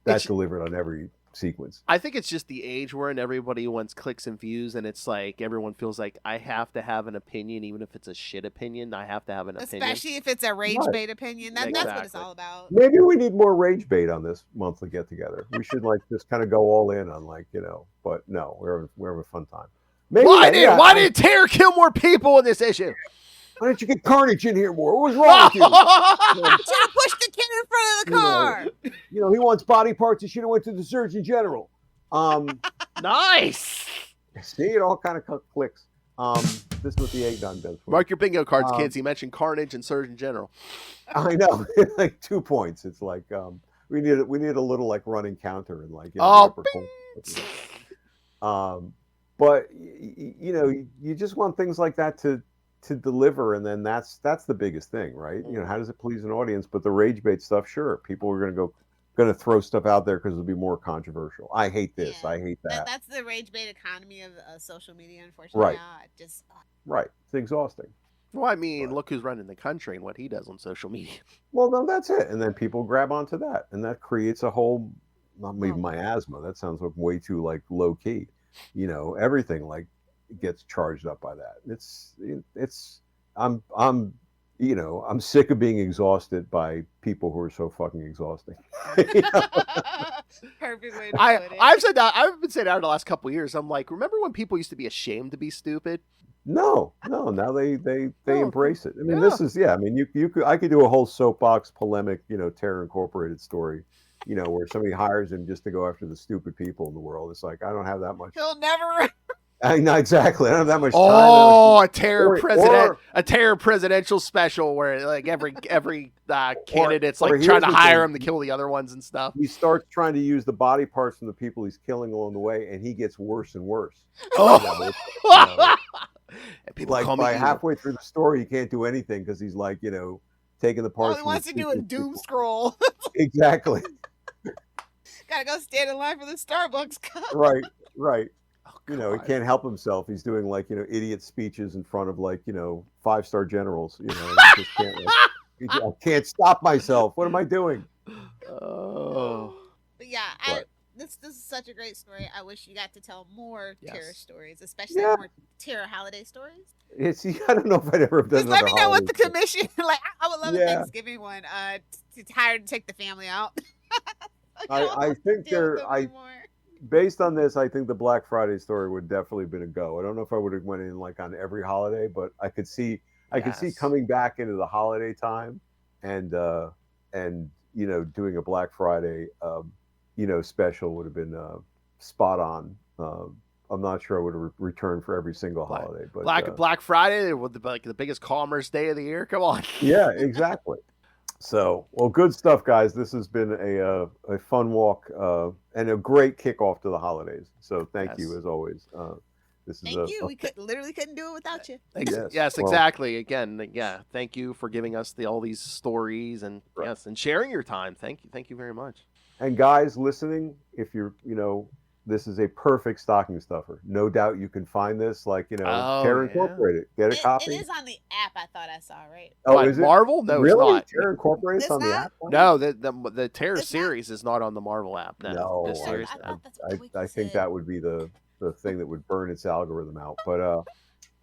That's delivered on every sequence. I think it's just the age we're in. Everybody wants clicks and views, and it's like everyone feels like I have to have an opinion, even if it's a shit opinion. I have to have an opinion, especially if it's a rage bait opinion. That's what it's all about. Maybe we need more rage bait on this monthly get together. We should just kind of go all in on But no, we're having a fun time. Maybe, why did Terror kill more people in this issue? Why didn't you get Carnage in here more? What was wrong with you? You should have pushed the kid in front of the car. He wants body parts. He should have went to the Surgeon General. Nice. See, it all kind of clicks. This is what the egg done does. Mark your bingo cards, kids. He mentioned Carnage and Surgeon General. I know, like 2 points. It's like we need a little like running counter and like. But you just want things like that to deliver, and then that's the biggest thing, right? How does it please an audience? But the rage bait stuff, sure, people are going to throw stuff out there because it'll be more controversial. I hate this. I hate that. That's the rage bait economy of social media, unfortunately. Right. Right. It's exhausting. Well, I mean, But, look who's running the country and what he does on social media. well, no, that's it. And then people grab onto that, and that creates a whole, not Oh. even miasma. That sounds like way too like low key. Everything like gets charged up by that. I'm I'm sick of being exhausted by people who are so fucking exhausting. Perfect way to put it. I've said that. I've been saying that the last couple of years. I'm like, remember when people used to be ashamed to be stupid? No. Now they No. embrace it. I mean, Yeah. this is I mean, I could do a whole soapbox polemic, Terror Incorporated story, where somebody hires him just to go after the stupid people in the world. It's like I don't have that much. He'll never. I know exactly. I don't have that much time. Oh, a terror Or- a terror presidential special where like every candidate's or like trying to here's the hire thing. him to kill the other ones and stuff. He starts trying to use the body parts from the people he's killing along the way, and he gets worse and worse. Oh. And people Like call me by evil. halfway through the story, he can't do anything because he's like, taking the All parts. he from wants the to do is stupid doom people. scroll. Exactly. Gotta go stand in line for the Starbucks cup. Right. Oh, He God. can't help himself. He's doing like, idiot speeches in front of like, 5-star generals. He just can't. I can't stop myself. What am I doing? Oh. But yeah, What? this is such a great story. I wish you got to tell more terror Yes. stories, especially Yeah. more terror holiday stories. I don't know if I'd ever have done Just let me another know what the holiday commission. Like, I would love a Yeah. Thanksgiving one. To hire to take the family out. I think based on this, I think the Black Friday story would definitely have been a go. I don't know if I would have went in like on every holiday, but I could see Yes. coming back into the holiday time and doing a Black Friday special would have been spot on. I'm not sure I would have returned for every single holiday, but Black Friday was the biggest commerce day of the year. Come on. yeah, exactly. So, well, good stuff, guys. This has been a fun walk and a great kickoff to the holidays. So, thank you Yes. as always. This is Thank you. We literally couldn't do it without you. Yes, well, exactly. Again, yeah. Thank you for giving us all these stories and Right. yes, and sharing your time. Thank you very much. And guys listening, if you're, this is a perfect stocking stuffer. No doubt you can find this, like, Oh, Terror yeah. Incorporated. Get a copy. It is on the app. I thought I saw, right? Oh, What, is it? Marvel? No, Really? it's not. Terror Incorporated It's on the not? app? No, the Terror It's not? series is not on the Marvel app. No, the series. I thought that's what the wiki I think said. that would be the thing that would burn its algorithm out.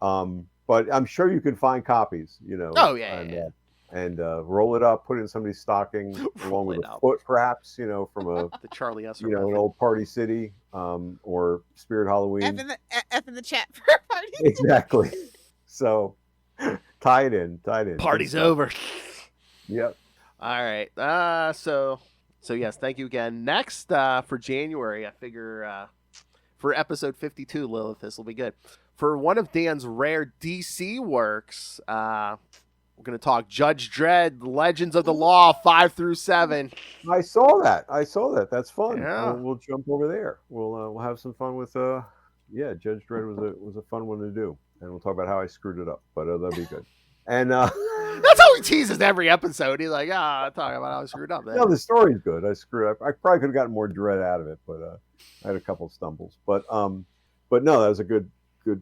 But I'm sure you can find copies. Oh, yeah, yeah. And roll it up, put it in somebody's stocking along Roll with it a up. foot, perhaps. From a The Charlie S. an old Party City, or Spirit Halloween. F in the chat for a party. Exactly. So tie it in. Party's Good stuff. over. Yep. All right. So yes, thank you again. Next for January, I figure for episode 52, Lilith, this will be good. For one of Dan's rare DC works, we're going to talk Judge Dredd, Legends of the Law, 5 through 7. I saw that. That's fun. Yeah. We'll jump over there. We'll have some fun with Judge Dredd was a fun one to do, and we'll talk about how I screwed it up, but that'll be good. And That's how he teases every episode. He's like, talking about how I screwed up. Man. no, the story's good. I screwed up. I probably could have gotten more Dredd out of it, but I had a couple of stumbles. But no, that was a good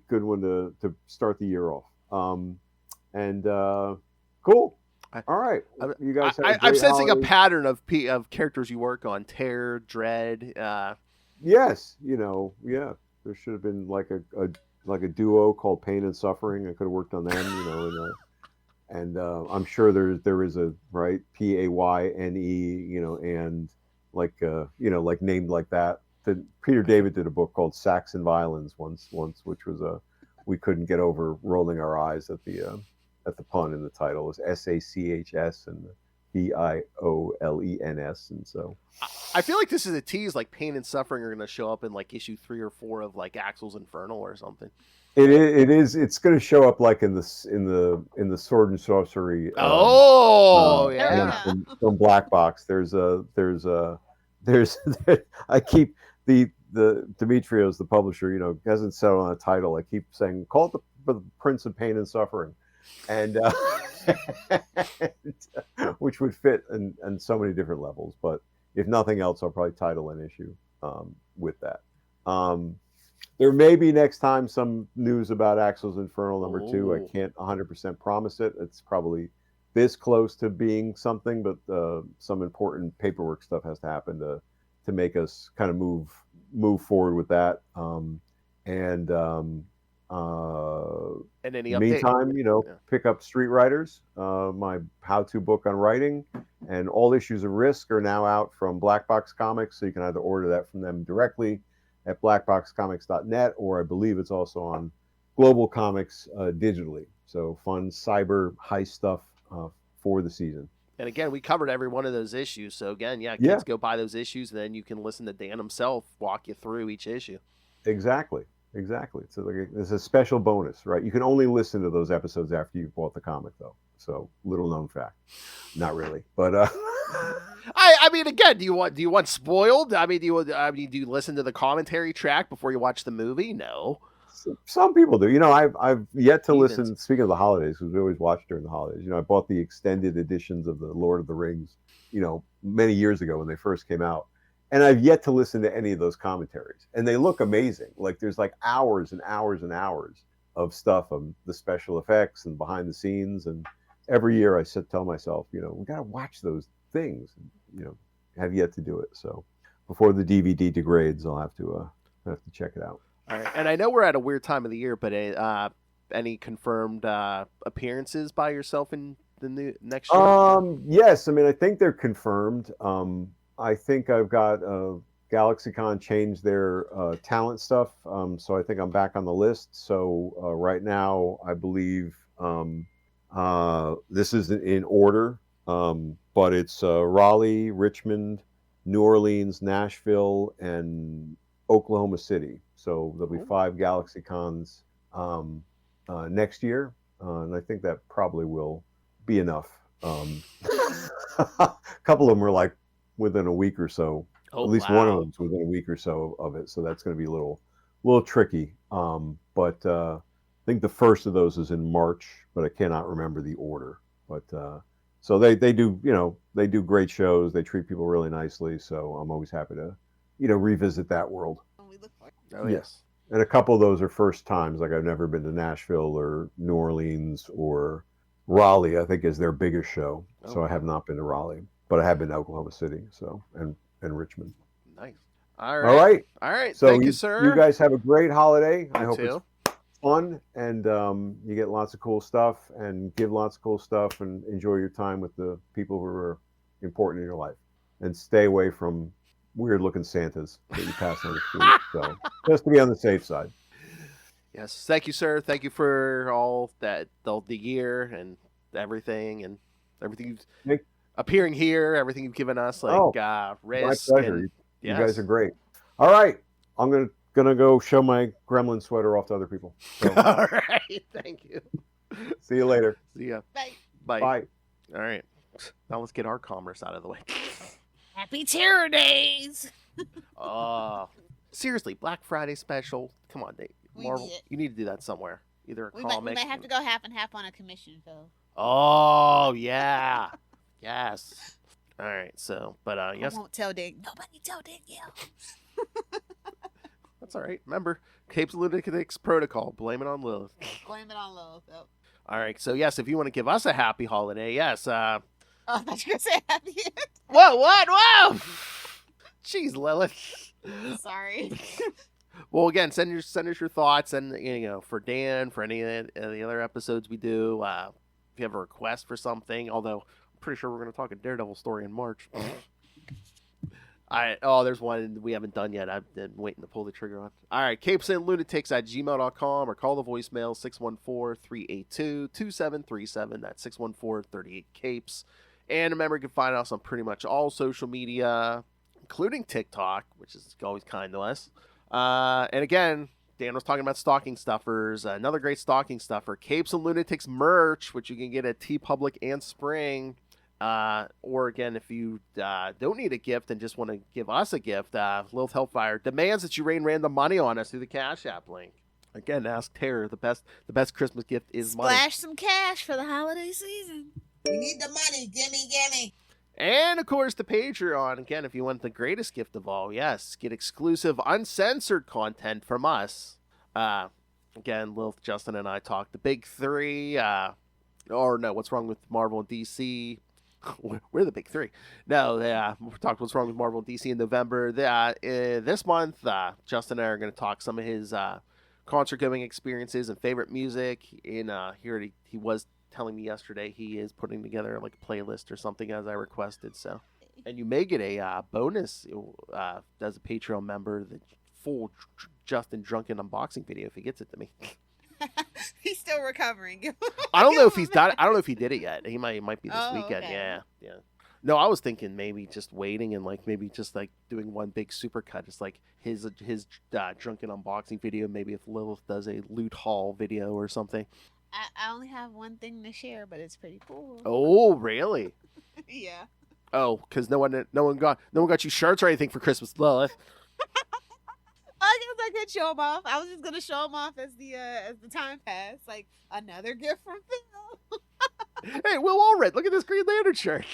one to start the year off. Cool. All right, you guys. I'm sensing a pattern of characters you work on. Terror, Dread. Yes, there should have been like a duo called Pain and Suffering. I could have worked on them, and I'm sure there is a right PAYNE, and like named like that. Peter David did a book called Saxon Violence once, which was we couldn't get over rolling our eyes at the pun in the title. It was SACHS and VIOLENS, and so I feel like this is a tease. Like Pain and Suffering are going to show up in like issue 3 or 4 of like Axel's Infernal or something. It is. It's going to show up like in the Sword and Sorcery. Yeah. From Black Box. There's I keep the Demetrios, the publisher, hasn't settled on a title. I keep saying call it the Prince of Pain and Suffering, and which would fit in so many different levels. But if nothing else, I'll probably title an issue with that. There may be next time some news about Axel's Infernal #2. I Ooh. can't 100% promise it. It's probably this close to being something, but some important paperwork stuff has to happen to make us kind of move forward with that. And And any in the update? meantime, Yeah. pick up Street Writers, my how-to book on writing, and all issues of Risk are now out from Black Box Comics, so you can either order that from them directly at blackboxcomics.net, or I believe it's also on Global Comics digitally. So fun cyber heist stuff for the season. And again, we covered every one of those issues. So again, yeah, Yeah. kids go buy those issues, and then you can listen to Dan himself walk you through each issue. Exactly. So it's a special bonus, right? You can only listen to those episodes after you've bought the comic, though. So little known fact. Not really, but I mean, again, do you want spoiled? I mean, do you listen to the commentary track before you watch the movie? No. some people do. I've yet to Heathens. listen. Speaking of the holidays, because we always watch during the holidays. I bought the extended editions of the Lord of the Rings, many years ago when they first came out, and I've yet to listen to any of those commentaries. And they look amazing. Like there's like hours and hours and hours of stuff on the special effects and behind the scenes. And every year I tell myself, we got to watch those things. Have yet to do it. So before the DVD degrades, I'll have to check it out. All right. And I know we're at a weird time of the year, but any confirmed appearances by yourself in the next year? Yes. I mean, I think they're confirmed. I think I've got GalaxyCon changed their talent stuff, so I think I'm back on the list. So right now, I believe this is in order, but it's Raleigh, Richmond, New Orleans, Nashville, and Oklahoma City. So there'll be 5 GalaxyCons next year, and I think that probably will be enough. A couple of them are like within a week or so. Oh, At least wow. one of them's within a week or so of it. So that's going to be a little tricky. But I think the first of those is in March, but I cannot remember the order. But so they do, they do great shows. They treat people really nicely. So I'm always happy to, revisit that world. We look forward. Oh, yes. And a couple of those are first times. Like I've never been to Nashville or New Orleans or Raleigh, I think, is their biggest show. So I have not been to Raleigh, but I have been to Oklahoma City, and Richmond. Nice. All right. All right. So Thank you, sir. You guys have a great holiday. I hope too. it's fun, and you get lots of cool stuff, and give lots of cool stuff, and enjoy your time with the people who are important in your life, and stay away from weird-looking Santas that you pass on the street. So just to be on the safe side. Yes. Thank you, sir. Thank you for all that, the year and everything you've appearing here, everything you've given us, like Risk. My pleasure. You guys are great. All right. I'm gonna go show my gremlin sweater off to other people. So, all right. Thank you. see you later. See ya. Bye. Bye. Bye. All right. Now let's get our commerce out of the way. Happy Terror Days. Oh, seriously, Black Friday special. Come on, Dave. Marvel, you need to do that somewhere. Either a comic. We might have to go half and half on a commission, Phil. Oh yeah, yes. All right. So, but yes. I won't tell Dick. Nobody tell Dick. Yeah. That's all right. Remember, CapesandLunatics protocol. Blame it on Lilith. Blame it on Lilith. Yep. All right. So yes, if you want to give us a happy holiday, yes. Oh, I thought you were gonna say happy. Whoa! What? Whoa! Jeez, Lilith. Sorry. Well, again, send us your thoughts, and for Dan, for any of the other episodes we do. If you have a request for something, although I'm pretty sure we're going to talk a Daredevil story in March. There's one we haven't done yet. I've been waiting to pull the trigger on. All right, CapesandLunatics@gmail.com, or call the voicemail 614-382-2737. That's 614-38-CAPES. And remember, you can find us on pretty much all social media, including TikTok, which is always kind to us. And again, Dan was talking about stocking stuffers. Another great stocking stuffer, Capes and Lunatics merch, which you can get at TeePublic and Spring. Or again, if you don't need a gift and just want to give us a gift, Lilith Hellfire demands that you rain random money on us through the Cash App link. Again, ask Terror. The best Christmas gift is money. Splash some cash for the holiday season. We need the money. Gimme. And of course, the Patreon. Again, if you want the greatest gift of all, yes, get exclusive, uncensored content from us. Again, Lilith, Justin, and I talked the big three. Or no, what's wrong with Marvel and DC? We're the big three. No, we talked what's wrong with Marvel and DC in November. This month, Justin and I are going to talk some of his concert going experiences and favorite music. Here he was telling me yesterday he is putting together like a playlist or something as I requested. So, and you may get a bonus as a Patreon member, the full Justin drunken unboxing video if he gets it to me. He's still recovering. I don't know if he's done. I don't know if he did it yet. He might be this weekend. Okay. Yeah. No, I was thinking maybe just waiting and like maybe just like doing one big super cut. It's like his drunken unboxing video. Maybe if Lilith does a loot haul video or something. I only have one thing to share, but it's pretty cool. Oh, really? Yeah. Oh, because no one got you shirts or anything for Christmas, Lilith. I guess I could show him off. I was just gonna show him off as the time passed. Like another gift from Phil. Hey, Will Allred, look at this Green Lantern shirt.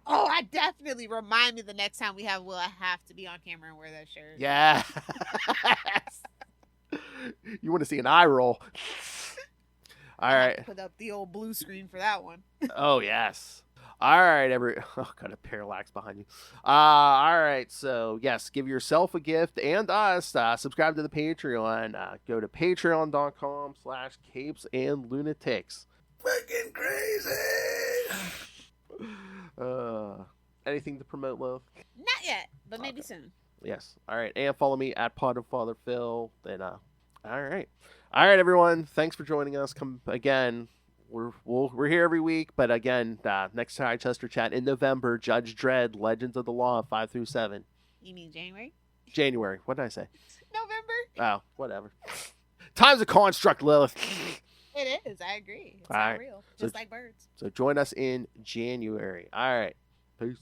Oh, I definitely remind me the next time we have Will. I have to be on camera and wear that shirt. Yeah. You want to see an eye roll? All right. Put up the old blue screen for that one. Oh yes. All right, got a parallax behind you. All right, so yes, give yourself a gift and us. Subscribe to the Patreon. Go to patreon.com/CapesandLunatics. Fucking crazy. Anything to promote, Love? Not yet, but maybe soon. Yes. All right, and follow me at Pod of Father Phil. And all right, everyone. Thanks for joining us. Come again. We're here every week, but again, next Chichester Chat in November, Judge Dredd, Legends of the Law, 5 through 7. You mean January? January. What did I say? November? Oh, whatever. Time's a construct, Lilith. It is. I agree. It's All not right. real. Just like birds. So join us in January. All right. Peace.